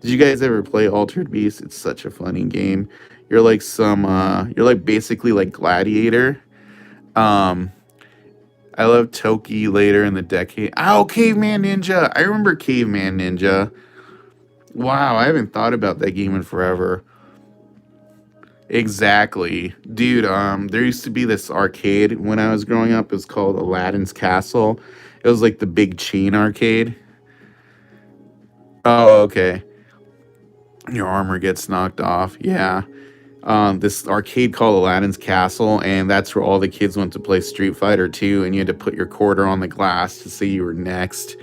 you guys ever play Altered Beast? It's such a funny game. You're like basically like Gladiator. Um, I love Toki later in the decade. Oh, Caveman Ninja! I remember Caveman Ninja. Wow, I haven't thought about that game in forever. Exactly. Dude, there used to be this arcade when I was growing up. It was called Aladdin's Castle. It was like the big chain arcade. Oh, okay. Your armor gets knocked off. Yeah. This arcade called Aladdin's Castle, and that's where all the kids went to play Street Fighter 2, and you had to put your quarter on the glass to say you were next.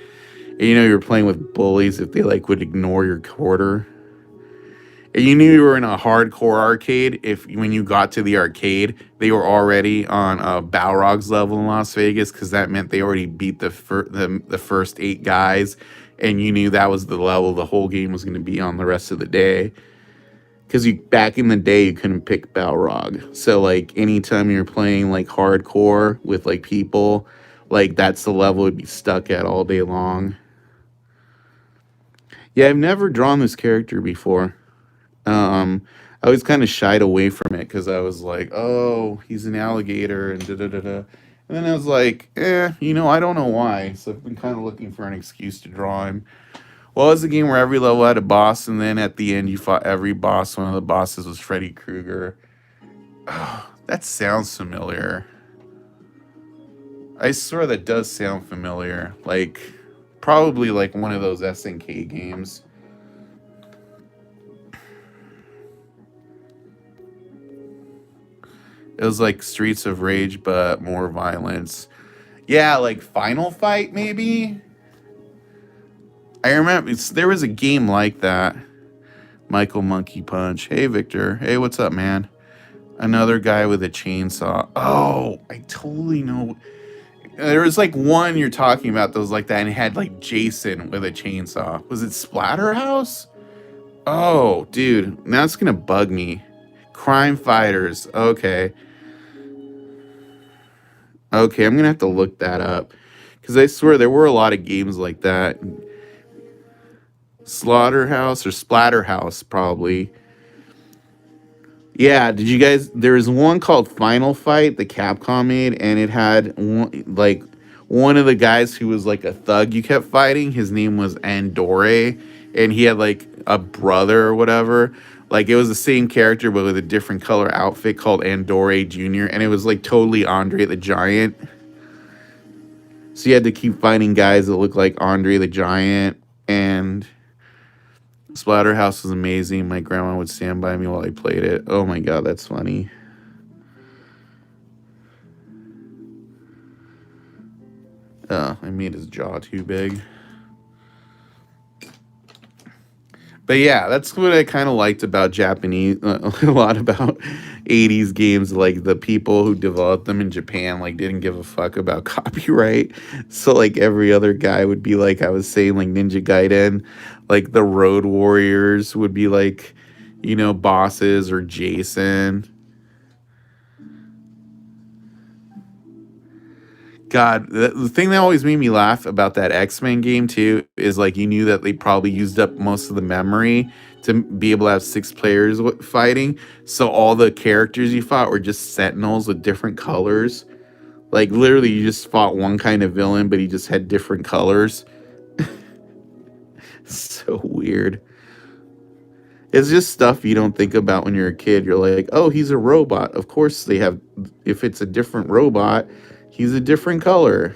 And you were playing with bullies if they like would ignore your quarter. And you knew you were in a hardcore arcade if when you got to the arcade, they were already on a Balrog's level in Las Vegas, because that meant they already beat the first 8 guys, and you knew that was the level the whole game was going to be on the rest of the day. Because you back in the day you couldn't pick Balrog, so like anytime you're playing like hardcore with like people, like that's the level would be stuck at all day long. Yeah, I've never drawn this character before. I was kind of shied away from it because I was like, oh, he's an alligator and da da da da. And then I was like, I don't know why. So I've been kind of looking for an excuse to draw him. Well, it's a game where every level had a boss, and then at the end you fought every boss. One of the bosses was Freddy Krueger. Oh, that sounds familiar. I swear that does sound familiar. Like, probably like one of those SNK games. It was like Streets of Rage, but more violence. Yeah, like Final Fight, maybe? I remember there was a game like that. Michael Monkey Punch. Hey, Victor. Hey, what's up, man? Another guy with a chainsaw. Oh, I totally know. There was like one you're talking about that was like that, and it had like Jason with a chainsaw. Was it Splatterhouse? Oh, dude, now it's gonna bug me. Crime Fighters. Okay. Okay, I'm gonna have to look that up. Because I swear there were a lot of games like that. Slaughterhouse or Splatterhouse, probably. Yeah, did you guys? There was one called Final Fight that Capcom made, and it had one of the guys who was like a thug you kept fighting. His name was Andore, and he had like a brother or whatever. Like it was the same character but with a different color outfit called Andore Jr., and it was like totally Andre the Giant. So you had to keep finding guys that looked like Andre the Giant, and Splatterhouse was amazing. My grandma would stand by me while I played it. Oh my god, that's funny. I made his jaw too big. But yeah, that's what I kind of liked about Japanese, a lot about 80s games. Like the people who developed them in Japan, like didn't give a fuck about copyright. So like every other guy would be like, I was saying, like Ninja Gaiden, like the Road Warriors would be like, bosses, or Jason. God, the thing that always made me laugh about that X-Men game too is like you knew that they probably used up most of the memory to be able to have six players fighting. So all the characters you fought were just sentinels with different colors. Like literally, you just fought one kind of villain, but he just had different colors. So weird. It's just stuff you don't think about when you're a kid. You're like, oh, he's a robot. Of course they have. If it's a different robot, he's a different color.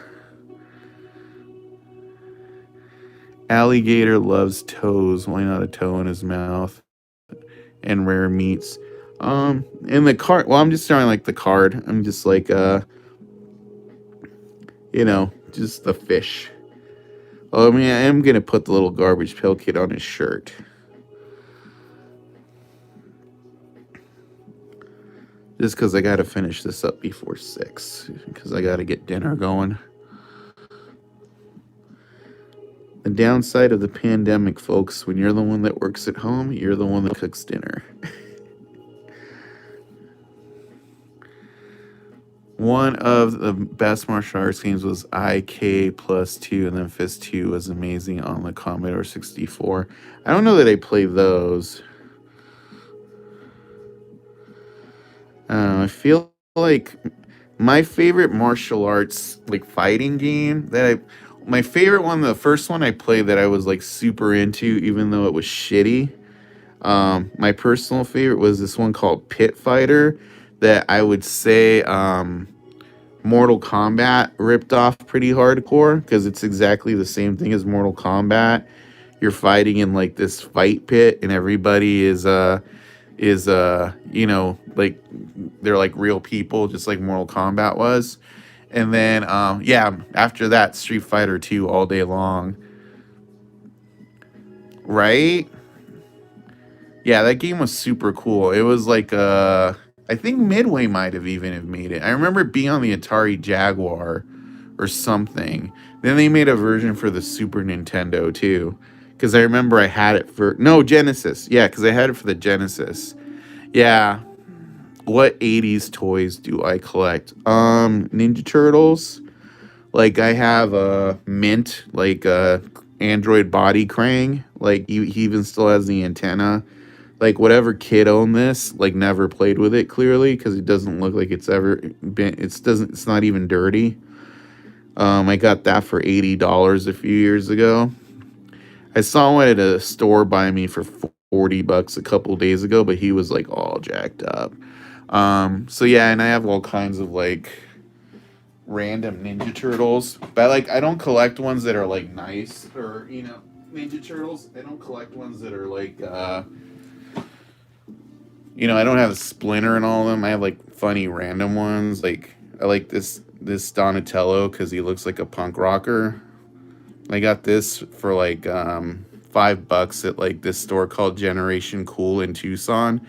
Alligator loves toes. Why not a toe in his mouth? And rare meats. In the card. Well, I'm just starting like the card. I'm just like, just the fish. Oh, I mean, I am gonna put the little garbage pail kid on his shirt. Just because I gotta finish this up before 6. Because I gotta get dinner going. The downside of the pandemic, folks, when you're the one that works at home, you're the one that cooks dinner. One of the best martial arts games was IK plus 2, and then Fist 2 was amazing on the Commodore 64. I don't know that I played those. I don't know. I feel like my favorite martial arts like fighting game my favorite one, the first one I played that I was like super into, even though it was shitty. My personal favorite was this one called Pit Fighter that I would say Mortal Kombat ripped off pretty hardcore because it's exactly the same thing as Mortal Kombat. You're fighting in like this fight pit, and everybody is like they're like real people, just like Mortal Kombat was. And then yeah, after that, Street Fighter 2 all day long. Right? Yeah, that game was super cool. It was like I think Midway might have even have made it. I remember it being on the Atari Jaguar or something. Then they made a version for the Super Nintendo too. Cause I remember I had it for Genesis. Yeah, because I had it for the Genesis. Yeah. What 80s toys do I collect? Ninja Turtles. Like I have a Mint, like a Android body Krang. Like he even still has the antenna. Like whatever kid owned this, like never played with it clearly because it doesn't look like it's ever been. It's not even dirty. I got that for $80 a few years ago. I saw one at a store by me for $40 a couple days ago, but he was like all jacked up. So yeah, and I have all kinds of like random Ninja Turtles, but like I don't collect ones that are like nice or Ninja Turtles. I don't collect ones that are like I don't have a Splinter and all of them. I have like funny random ones. Like I like this Donatello because he looks like a punk rocker. I got this for like $5 at like this store called Generation Cool in Tucson.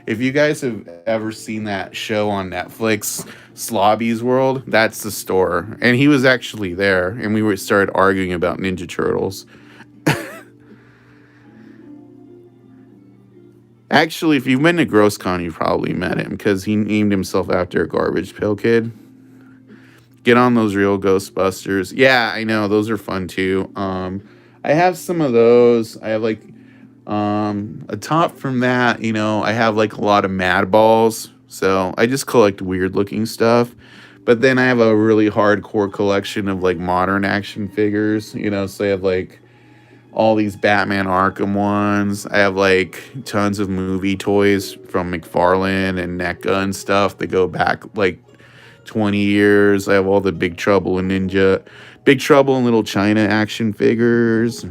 If you guys have ever seen that show on Netflix, Slobby's World, that's the store. And he was actually there, and we started arguing about Ninja Turtles. Actually, if you've been to GrossCon, you probably met him because he named himself after a Garbage Pail Kid. Get on those real Ghostbusters. Yeah, I know those are fun too. I have some of those. I have like a top from that. I have like a lot of Mad Balls. So I just collect weird looking stuff. But then I have a really hardcore collection of like modern action figures. So I have like all these Batman Arkham ones. I have like tons of movie toys from McFarlane and NECA and stuff that go back like 20 years. I have all the Big Trouble in Little China action figures.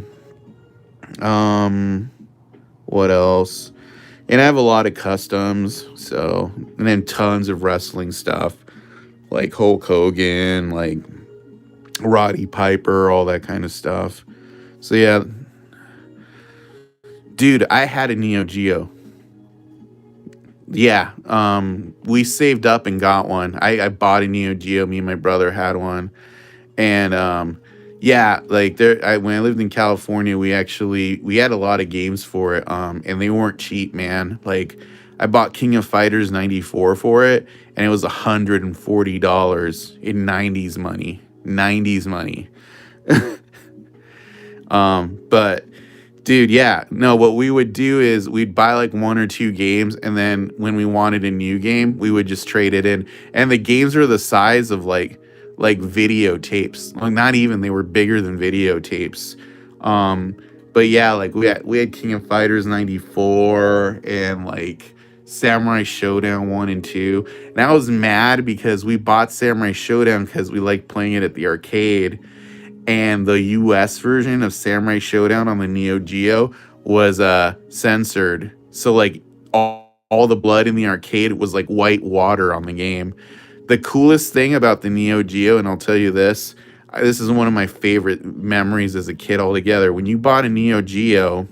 What else? And I have a lot of customs. So, and then tons of wrestling stuff like Hulk Hogan, like Roddy Piper, all that kind of stuff. So yeah, Dude, I had a Neo Geo. Yeah, we saved up and got one. I bought a Neo Geo. Me and my brother had one, and yeah, like when I lived in California, we had a lot of games for it, and they weren't cheap, man. Like I bought King of Fighters '94 for it, and it was $140 in '90s money. But dude, yeah. No, what we would do is we'd buy like one or two games, and then when we wanted a new game, we would just trade it in. And the games are the size of like videotapes. Like not even, they were bigger than videotapes. Um, but yeah, like we had King of Fighters '94 and like Samurai Showdown 1 and 2. And I was mad because we bought Samurai Showdown because we liked playing it at the arcade, and the US version of Samurai Showdown on the Neo Geo was censored. So like all the blood in the arcade was like white water on the game. The coolest thing about the Neo Geo, and I'll tell you this, this is one of my favorite memories as a kid altogether. When you bought a Neo Geo,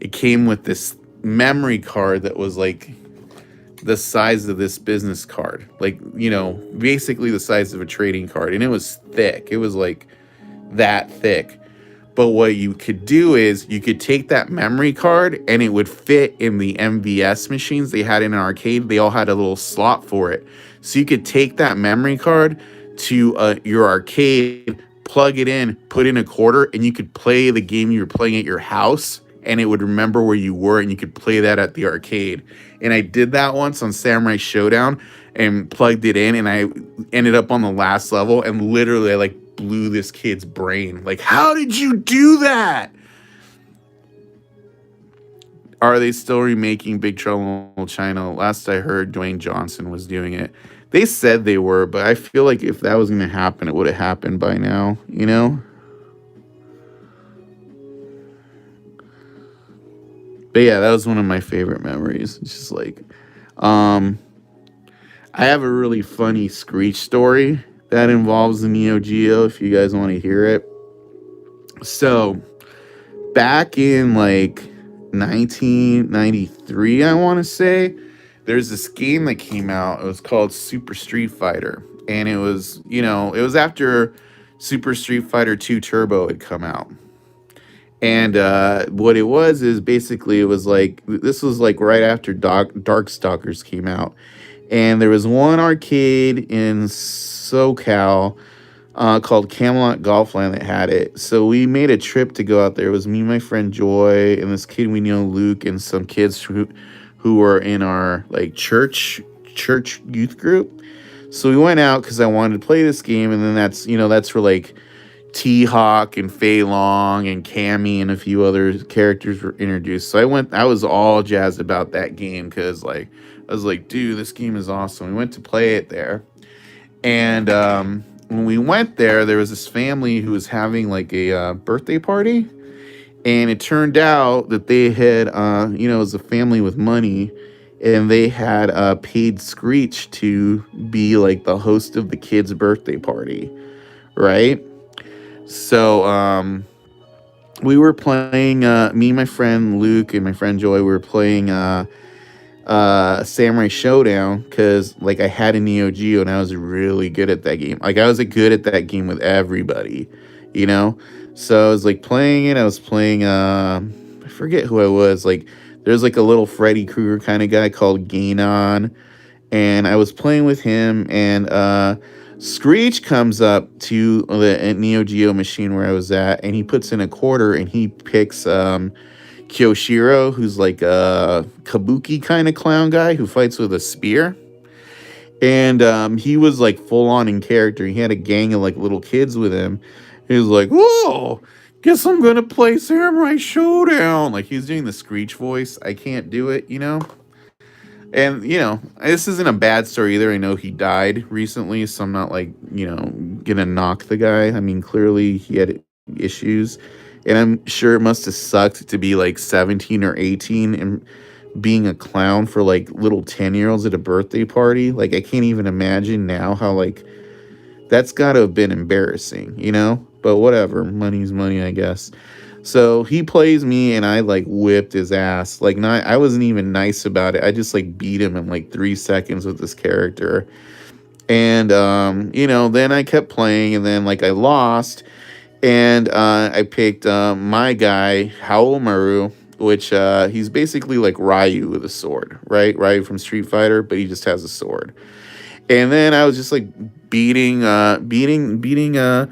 it came with this memory card that was like the size of this business card. Like, basically the size of a trading card. And it was thick. It was like that thick. But what you could do is you could take that memory card and it would fit in the MVS machines they had in an arcade. They all had a little slot for it. So you could take that memory card to your arcade, plug it in, put in a quarter, and you could play the game you were playing at your house, and it would remember where you were, and you could play that at the arcade. And I did that once on Samurai Showdown and plugged it in, and I ended up on the last level, and literally I like blew this kid's brain. Like, how did you do that? Are they still remaking Big Trouble in Little China? Last I heard, Dwayne Johnson was doing it. They said they were, but I feel like if that was going to happen, it would have happened by now, But yeah, that was one of my favorite memories. It's just like, I have a really funny Screech story that involves the Neo Geo, if you guys want to hear it. So, back in like 1993, I want to say, there's this game that came out. It was called Super Street Fighter. And it was, it was after Super Street Fighter 2 Turbo had come out. And what it was is basically, it was like, this was like right after Darkstalkers came out. And there was one arcade in SoCal called Camelot Golfland that had it. So we made a trip to go out there. It was me, my friend Joy, and this kid we know, Luke, and some kids who were in our like church youth group. So we went out because I wanted to play this game, and then that's where like T-Hawk and Fei Long and Cammy and a few other characters were introduced. So I was all jazzed about that game because like I was like, dude, this game is awesome. We went to play it there. And when we went there, there was this family who was having like a birthday party. And it turned out that they had, it was a family with money. And they had paid Screech to be like the host of the kids' birthday party. Right? So we were playing, me, my friend Luke, and my friend Joy, we were playing Samurai Showdown because like I had a Neo Geo and I was really good at that game. Like I was good at that game with everybody, So I was like playing it. I was playing I forget who I was. Like there's like a little Freddy Krueger kind of guy called Ganon, and I was playing with him, and Screech comes up to the Neo Geo machine where I was at, and he puts in a quarter and he picks Kyoshiro, who's like a kabuki kind of clown guy who fights with a spear. And he was like full on in character. He had a gang of like little kids with him. He was like, whoa, guess I'm gonna play Samurai Showdown. Like he's doing the Screech voice. I can't do it, And, this isn't a bad story either. I know he died recently, so I'm not like, gonna knock the guy. I mean, clearly he had issues. And I'm sure it must have sucked to be like 17 or 18 and being a clown for like little 10-year-olds at a birthday party. Like, I can't even imagine now how like that's got to have been embarrassing, But whatever. Money's money, I guess. So he plays me, and I like whipped his ass. Like, not, I wasn't even nice about it. I just like beat him in like 3 seconds with this character. And then I kept playing, and then like I lost, and I picked my guy Haomaru, which he's basically like Ryu with a sword, right? Ryu from Street Fighter, but he just has a sword. And then I was just like beating the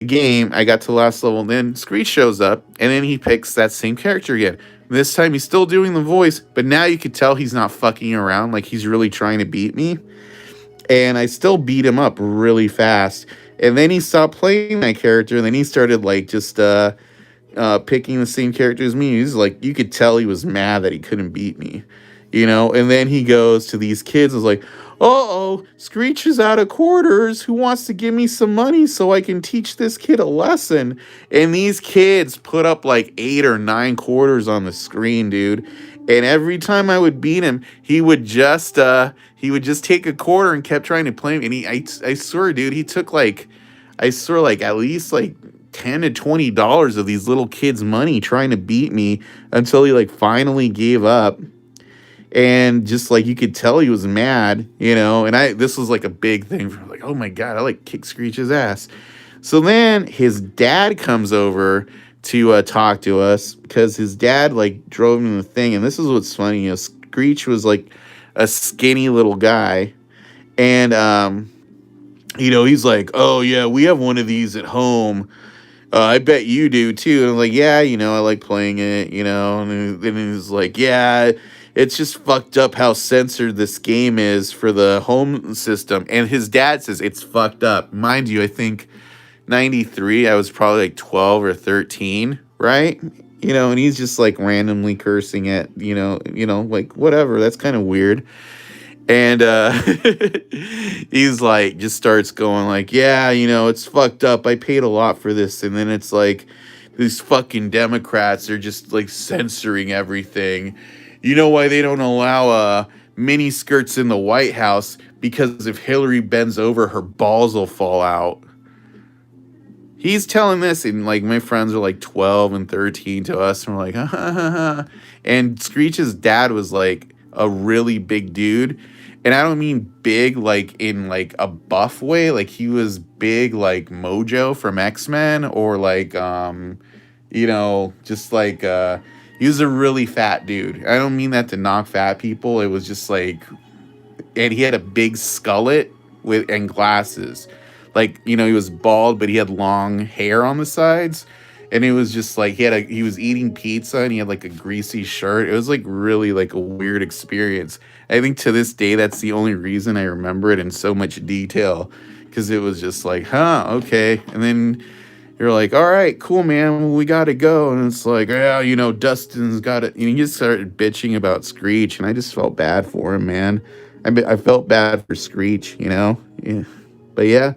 game. I got to the last level. And then Screech shows up, and then he picks that same character again. This time he's still doing the voice, but now you could tell he's not fucking around. Like, he's really trying to beat me. And I still beat him up really fast. And then he stopped playing that character, and then he started like just picking the same character as me. He's like, you could tell he was mad that he couldn't beat me, And then he goes to these kids and is like, "Uh-oh, Screech is out of quarters. Who wants to give me some money so I can teach this kid a lesson?" And these kids put up like 8 or 9 quarters on the screen, dude. And every time I would beat him, he would just take a quarter and kept trying to play me. And I swear, dude, he took like, I swear, like at least like $10 to $20 of these little kids' money trying to beat me until he like finally gave up. And just like you could tell he was mad, and this was like a big thing for like, oh my God, I like kick Screech's ass. So then his dad comes over to talk to us because his dad like drove him the thing. And this is what's funny, Screech was like a skinny little guy. And, he's like, "Oh yeah, we have one of these at home. I bet you do too." And I'm like, "Yeah, I like playing it, And then he's like, "Yeah, it's just fucked up how censored this game is for the home system." And his dad says it's fucked up. Mind you, I think 93, I was probably like 12 or 13, right? And he's just like randomly cursing at, like whatever. That's kind of weird. And he's like, just starts going like, "Yeah, it's fucked up. I paid a lot for this." And then it's like, these fucking Democrats are just like censoring everything. You know why they don't allow mini skirts in the White House? Because if Hillary bends over, her balls will fall out. He's telling this, and like my friends are like 12 and 13 to us, and we're like, ha ha ha. And Screech's dad was like a really big dude. And I don't mean big like in like a buff way. Like, he was big like Mojo from X-Men, or like just like he was a really fat dude. I don't mean that to knock fat people. It was just like, and he had a big skullet and glasses. Like, he was bald, but he had long hair on the sides. And it was just like he was eating pizza, and he had like a greasy shirt. It was like really like a weird experience. I think to this day that's the only reason I remember it in so much detail, because it was just like, huh, okay. And then you're like, "All right, cool, man, we gotta go." And it's like, "Yeah, Dustin's got it." And he just started bitching about Screech, and I just felt bad for him, man. I felt bad for Screech, Yeah. But yeah,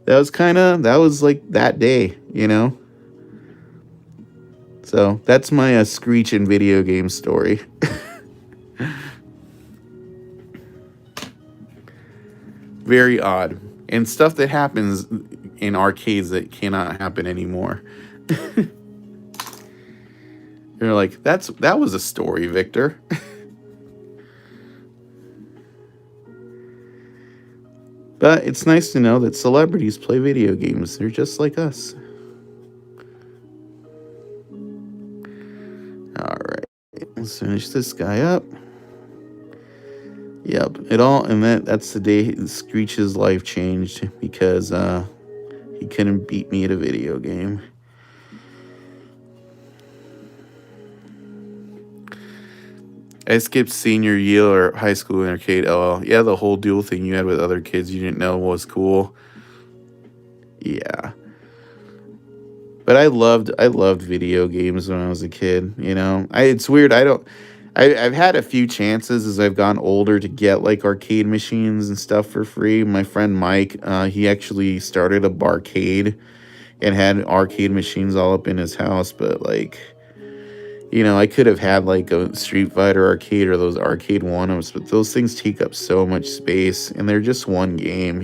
that was like that day, So that's my Screech and video game story. Very odd. And stuff that happens in arcades that cannot happen anymore. You're like, that was a story, Victor. But it's nice to know that celebrities play video games. They're just like us. Alright, let's finish this guy up. Yep, that's the day Screech's life changed, because he couldn't beat me at a video game. I skipped senior year or high school in arcade. Oh, yeah, the whole duel thing you had with other kids you didn't know was cool. Yeah. But I loved video games when I was a kid, It's weird, I've had a few chances as I've gotten older to get like arcade machines and stuff for free. My friend Mike, he actually started a barcade and had arcade machines all up in his house, but like, I could have had like a Street Fighter arcade or those arcade one-ups, but those things take up so much space, and they're just one game,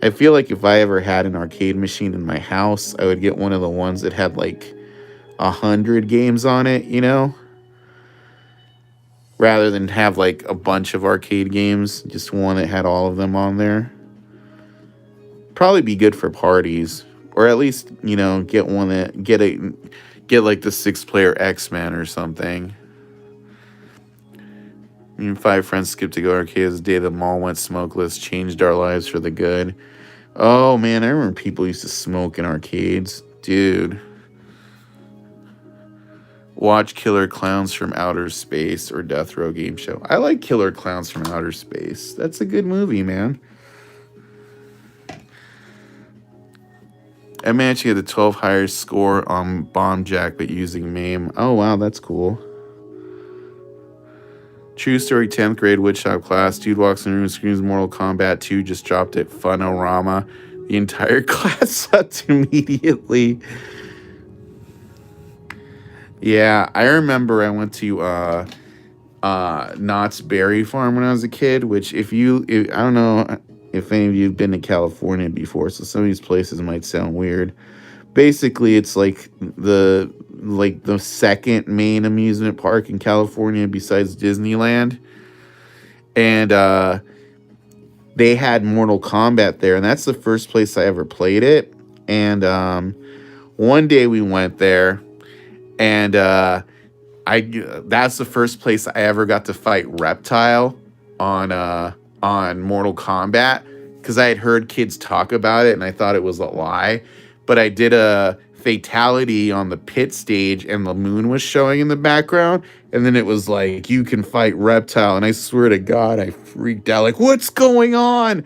I feel like if I ever had an arcade machine in my house, I would get one of the ones that had like 100 games on it, you know, rather than have like a bunch of arcade games, just one that had all of them on there. Probably be good for parties, or at least, you know, get one that get like the 6-player X-Men or something. And 5 friends skipped to go arcades the day the mall went smokeless, changed our lives for the good. Oh man, I remember people used to smoke in arcades, dude. Watch Killer Clowns from Outer Space or Death Row Game Show. I like Killer Clowns from Outer Space. That's a good movie, man. I managed to get the 12 highest score on Bomb Jack, but using MAME. Oh, wow, that's cool. True story, 10th grade woodshop class. Dude walks in the room, screams Mortal Kombat 2, just dropped it. Funorama. The entire class sucked immediately. Yeah, I remember I went to Knott's Berry Farm when I was a kid, which if I don't know if any of you have been to California before, so some of these places might sound weird. Basically, it's like the second main amusement park in California besides Disneyland. And they had Mortal Kombat there, and that's the first place I ever played it. And one day we went there, and that's the first place I ever got to fight Reptile on Mortal Kombat, because I had heard kids talk about it and I thought it was a lie. But I did a fatality on the pit stage and the moon was showing in the background, and then it was like, you can fight Reptile, and I swear to God, I freaked out like, what's going on?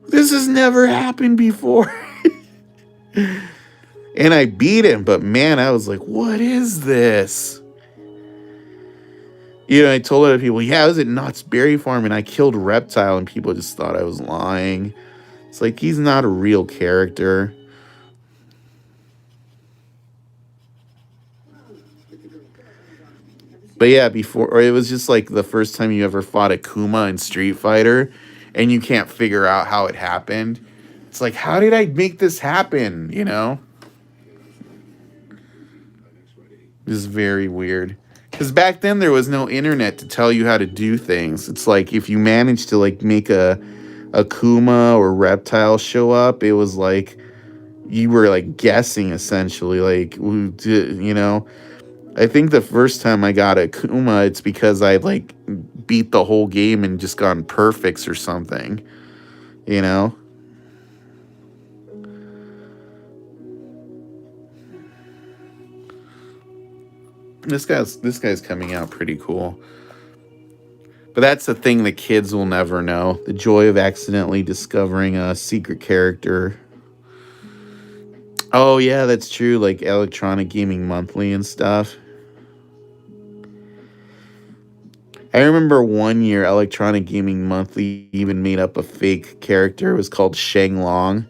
This has never happened before. And I beat him, but man, I was like, what is this? You know, I told other people, yeah, I was at Knott's Berry Farm and I killed Reptile, and people just thought I was lying. It's like, he's not a real character. But yeah, or it was just like the first time you ever fought Akuma in Street Fighter and you can't figure out how it happened. It's like, how did I make this happen? You know? This is very weird. Because back then there was no internet to tell you how to do things. It's like if you managed to like make a Akuma or Reptile show up, it was like you were like guessing essentially. Like, you know, I think the first time I got Akuma, it's because I like beat the whole game and just gotten perfects or something. You know? This guy's coming out pretty cool. But that's the thing the kids will never know. The joy of accidentally discovering a secret character. Oh yeah, that's true. Like Electronic Gaming Monthly and stuff. I remember one year Electronic Gaming Monthly even made up a fake character. It was called Shang Long,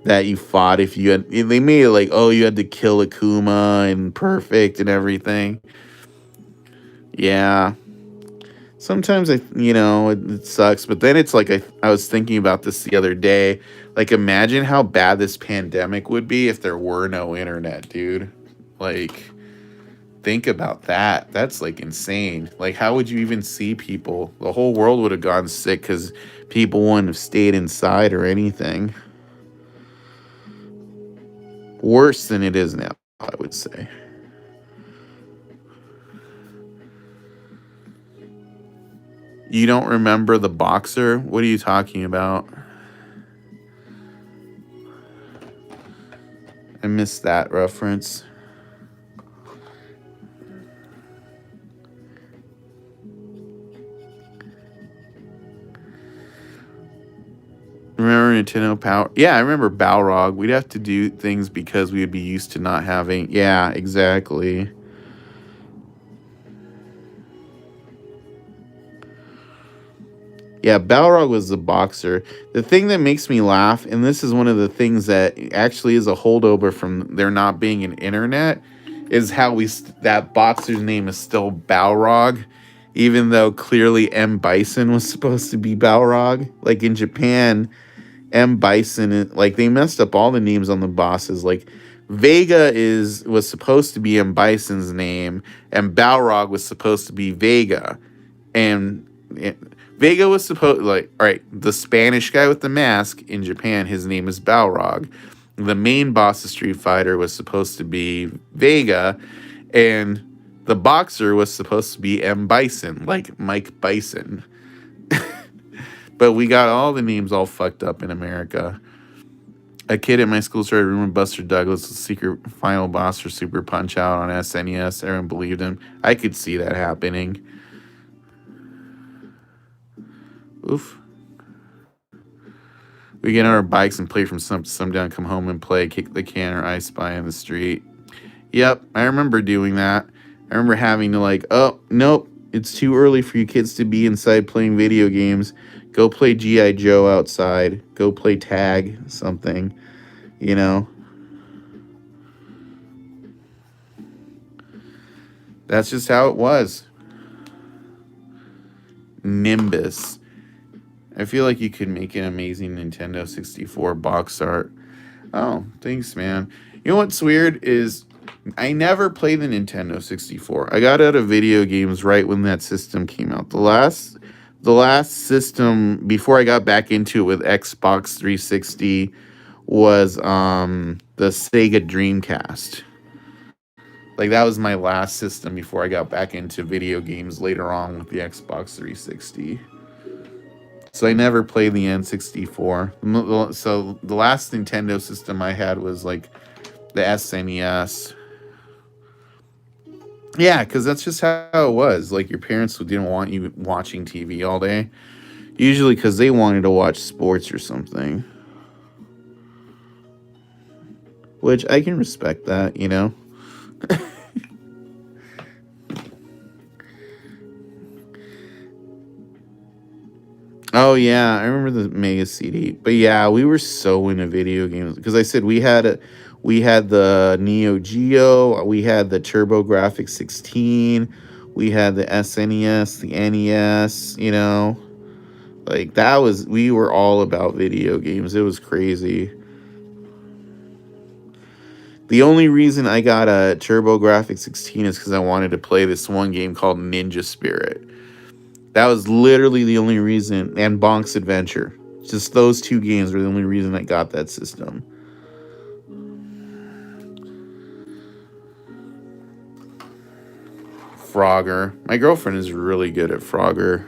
that you fought if you had. They made it like, oh, you had to kill Akuma and perfect and everything. Yeah. Sometimes it sucks, but then it's like I was thinking about this the other day. Like, imagine how bad this pandemic would be if there were no internet, dude. Like, think about that. That's like insane. Like, how would you even see people? The whole world would have gone sick because people wouldn't have stayed inside or anything. Worse than it is now, I would say. You don't remember the boxer? What are you talking about? I missed that reference. Remember Nintendo Power? Yeah, I remember Balrog. We'd have to do things because we would be used to not having... Yeah, exactly. Yeah, Balrog was the boxer. The thing that makes me laugh, and this is one of the things that actually is a holdover from there not being an internet, is how that boxer's name is still Balrog, even though clearly M. Bison was supposed to be Balrog. Like in Japan, M. Bison, like they messed up all the names on the bosses. Like Vega was supposed to be M. Bison's name, and Balrog was supposed to be Vega. And Vega was supposed, like, all right, the Spanish guy with the mask in Japan, his name is Balrog. The main boss of Street Fighter was supposed to be Vega, and the boxer was supposed to be M. Bison, like Mike Bison. But we got all the names all fucked up in America. A kid at my school started rumor Buster Douglas was secret final boss for Super Punch Out on SNES. Everyone believed him. I could see that happening. Oof. We get on our bikes and play from sun to sundown, come home and play, kick the can or I Spy in the street. Yep, I remember doing that. I remember having to like, oh, nope, it's too early for you kids to be inside playing video games. Go play G.I. Joe outside. Go play tag, something, you know. That's just how it was. Nimbus. I feel like you could make an amazing Nintendo 64 box art. Oh, thanks, man. You know what's weird is I never played the Nintendo 64. I got out of video games right when that system came out. The last system before I got back into it with Xbox 360 was the Sega Dreamcast. Like, that was my last system before I got back into video games later on with the Xbox 360. So I never played the N64. So the last Nintendo system I had was like the SNES. Yeah, because that's just how it was. Like, your parents didn't want you watching TV all day. Usually because they wanted to watch sports or something. Which I can respect that, you know? Oh, yeah, I remember the Mega CD. But yeah, we were so into video games. Because I said we had the Neo Geo, we had the TurboGrafx 16, we had the SNES, the NES, you know. Like, we were all about video games. It was crazy. The only reason I got a TurboGrafx 16 is because I wanted to play this one game called Ninja Spirit. That was literally the only reason, and Bonk's Adventure. Just those two games were the only reason I got that system. Frogger. My girlfriend is really good at Frogger.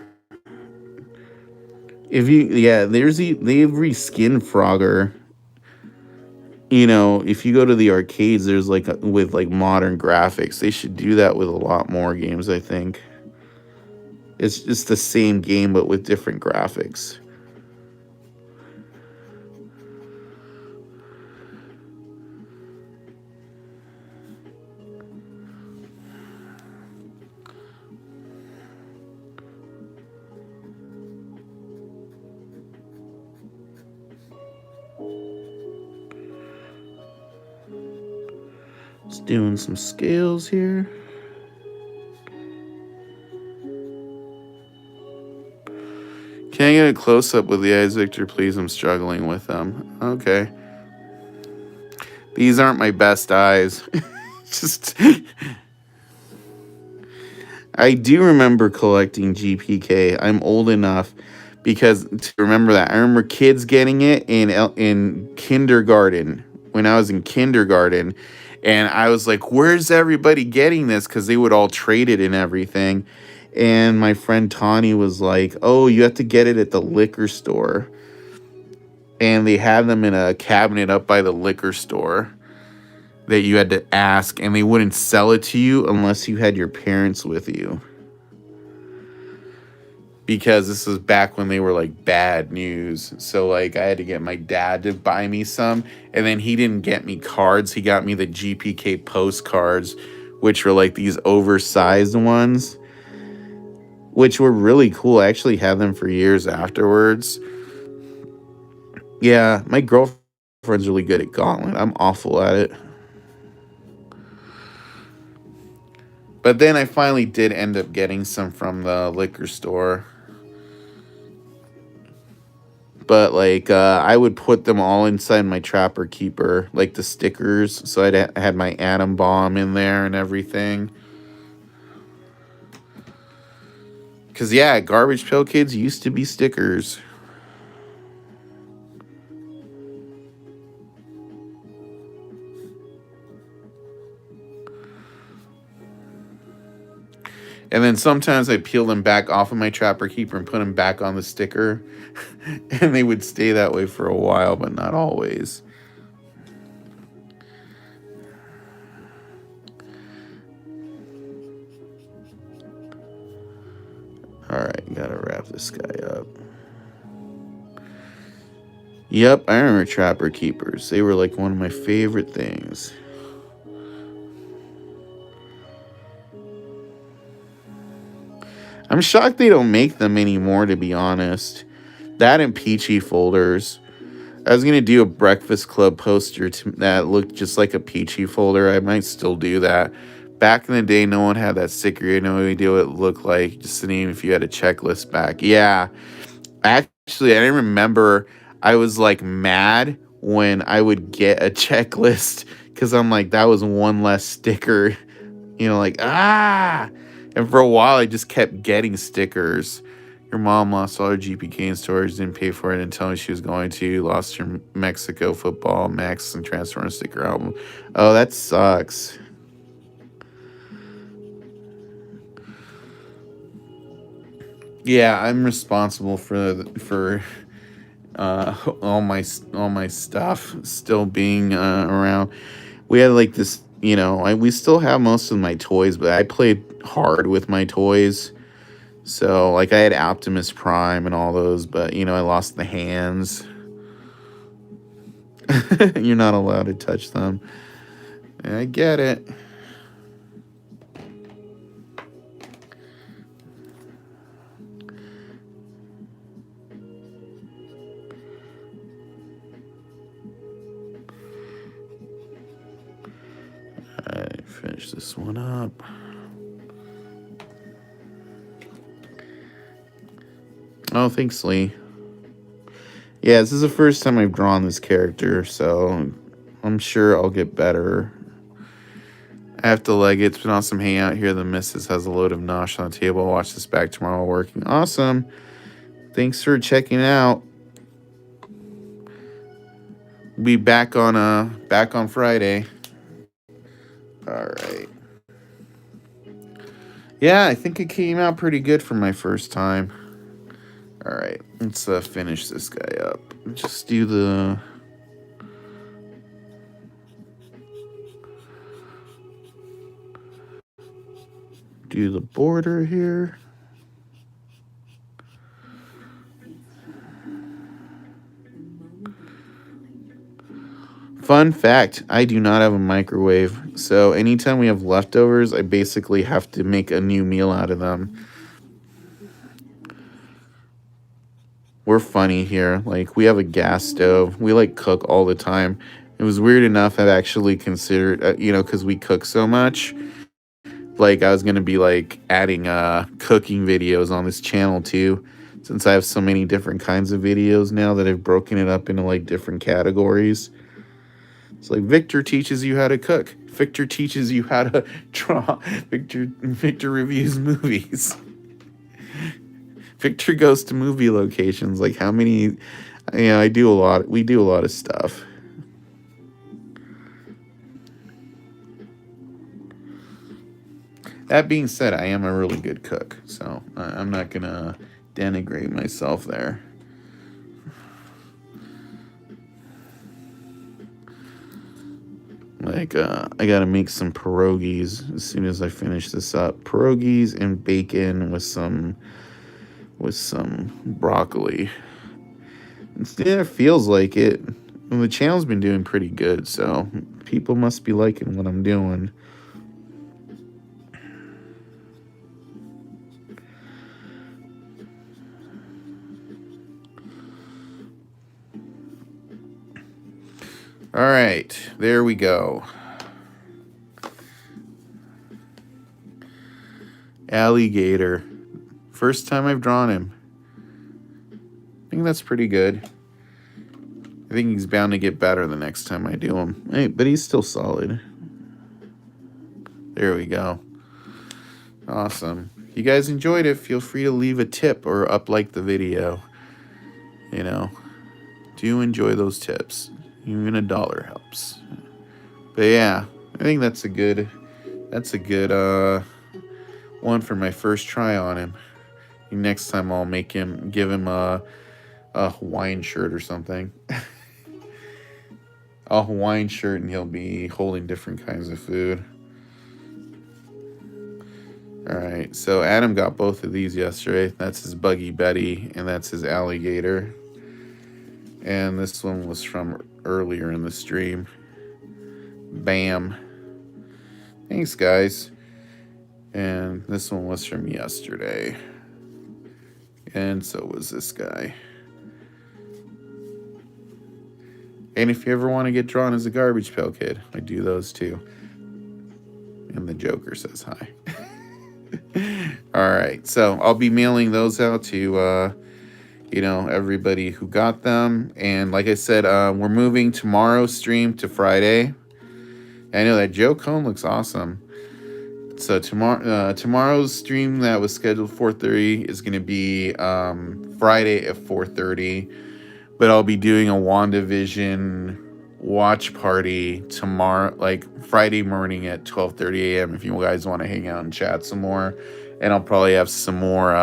They've reskinned Frogger. You know, if you go to the arcades, there's with modern graphics. They should do that with a lot more games, I think. It's just the same game, but with different graphics. Just doing some scales here. Can I get a close-up with the eyes, Victor? Please, I'm struggling with them. Okay. These aren't my best eyes. Just... I do remember collecting GPK. I'm old enough because to remember that. I remember kids getting it in kindergarten. When I was in kindergarten. And I was like, where's everybody getting this? Because they would all trade it and everything. And my friend Tawny was like, oh, you have to get it at the liquor store. And they had them in a cabinet up by the liquor store that you had to ask. And they wouldn't sell it to you unless you had your parents with you. Because this was back when they were like bad news. So like I had to get my dad to buy me some. And then he didn't get me cards. He got me the GPK postcards, which were like these oversized ones. Which were really cool. I actually had them for years afterwards. Yeah, my girlfriend's really good at Gauntlet. I'm awful at it. But then I finally did end up getting some from the liquor store. But like I would put them all inside my Trapper Keeper, like the stickers. So I had my atom bomb in there and everything. Cause yeah, Garbage Pail Kids used to be stickers. And then sometimes I peel them back off of my Trapper Keeper and put them back on the sticker. And they would stay that way for a while, but not always. Alright, gotta wrap this guy up. Yep, I remember Trapper Keepers. They were like one of my favorite things. I'm shocked they don't make them anymore, to be honest. That and Peachy folders. I was going to do a Breakfast Club poster that looked just like a Peachy folder. I might still do that. Back in the day, no one had that sticker. You had no idea what it looked like. Just the name if you had a checklist back. Yeah. Actually, I didn't remember. I was like mad when I would get a checklist because I'm like, that was one less sticker. You know, like, ah. And for a while, I just kept getting stickers. Your mom lost all her GPK in storage, didn't pay for it, and tell me she was going to. Lost her Mexico football, Max, and Transformers sticker album. Oh, that sucks. Yeah, I'm responsible for all my stuff still being around. We had like this, you know, we still have most of my toys, but I played hard with my toys. So, like, I had Optimus Prime and all those, but, you know, I lost the hands. You're not allowed to touch them. I get it. Alright, finish this one up. Oh, thanks, Lee. Yeah, this is the first time I've drawn this character, so I'm sure I'll get better. I have to leg it. It's been awesome hanging out here. The missus has a load of nosh on the table. I'll watch this back tomorrow while working. Awesome. Thanks for checking out. Be back on Friday. All right. Yeah, I think it came out pretty good for my first time. All right, let's finish this guy up. Just do the border here. Fun fact, I do not have a microwave, so anytime we have leftovers, I basically have to make a new meal out of them. We're funny here. Like, we have a gas stove. We, like, cook all the time. It was weird enough I've actually considered, you know, because we cook so much. Like, I was going to be, like, adding cooking videos on this channel, too. Since I have so many different kinds of videos now that I've broken it up into, like, different categories. It's like, Victor teaches you how to cook. Victor teaches you how to draw. Victor reviews movies. Victor goes to movie locations. Like, how many, you know, we do a lot of stuff. That being said, I am a really good cook, so I'm not gonna denigrate myself there. Like, I gotta make some pierogies as soon as I finish this up. Pierogies and bacon with some broccoli. Yeah, it feels like it. Well, the channel's been doing pretty good, so people must be liking what I'm doing. All right, there we go. Alligator. First time I've drawn him. I think that's pretty good. I think he's bound to get better the next time I do him. Hey, but he's still solid. There we go. Awesome. If you guys enjoyed it, feel free to leave a tip or like the video. You know, do enjoy those tips. Even $1 helps. But yeah, I think that's a good one for my first try on him. Next time I'll give him a Hawaiian shirt or something. A Hawaiian shirt, and he'll be holding different kinds of food. Alright, so Adam got both of these yesterday. That's his Buggy Betty, and that's his alligator. And this one was from earlier in the stream. Bam. Thanks, guys. And this one was from yesterday. And so was this guy. And if you ever want to get drawn as a Garbage Pail Kid, I do those too. And the Joker says hi. Alright, so I'll be mailing those out to, everybody who got them. And like I said, we're moving tomorrow's stream to Friday. I know that Joe Cone looks awesome. So tomorrow's stream that was scheduled 4:30 is going to be Friday at 4:30. But I'll be doing a WandaVision watch party tomorrow, like Friday morning at 12:30 a.m. if you guys want to hang out and chat some more. And I'll probably have some more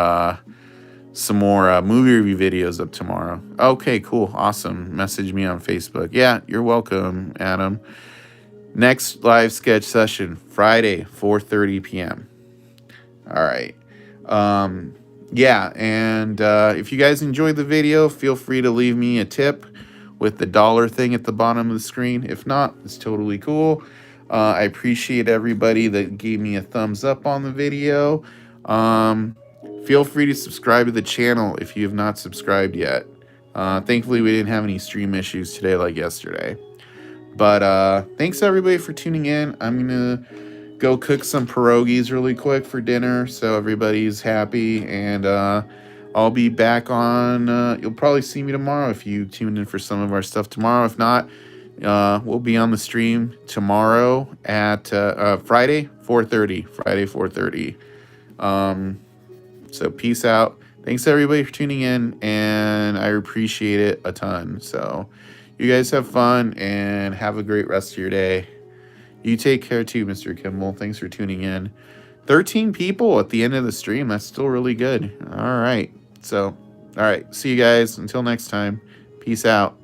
movie review videos up tomorrow. Okay, cool. Awesome. Message me on Facebook. Yeah, you're welcome, Adam. Next live sketch session, Friday, 4:30 p.m. All right. Yeah, and if you guys enjoyed the video, feel free to leave me a tip with the $1 thing at the bottom of the screen. If not, it's totally cool. I appreciate everybody that gave me a thumbs up on the video. Feel free to subscribe to the channel if you have not subscribed yet. Thankfully, we didn't have any stream issues today like yesterday. But thanks everybody for tuning in. I'm going to go cook some pierogies really quick for dinner so everybody's happy. And I'll be back on. You'll probably see me tomorrow if you tune in for some of our stuff tomorrow. If not, we'll be on the stream tomorrow at Friday, 4:30. Friday, 4:30. So peace out. Thanks everybody for tuning in, and I appreciate it a ton. So you guys have fun and have a great rest of your day. You take care too, Mr. Kimball. Thanks for tuning in. 13 people at the end of the stream. That's still really good. All right. So, all right. See you guys. Until next time. Peace out.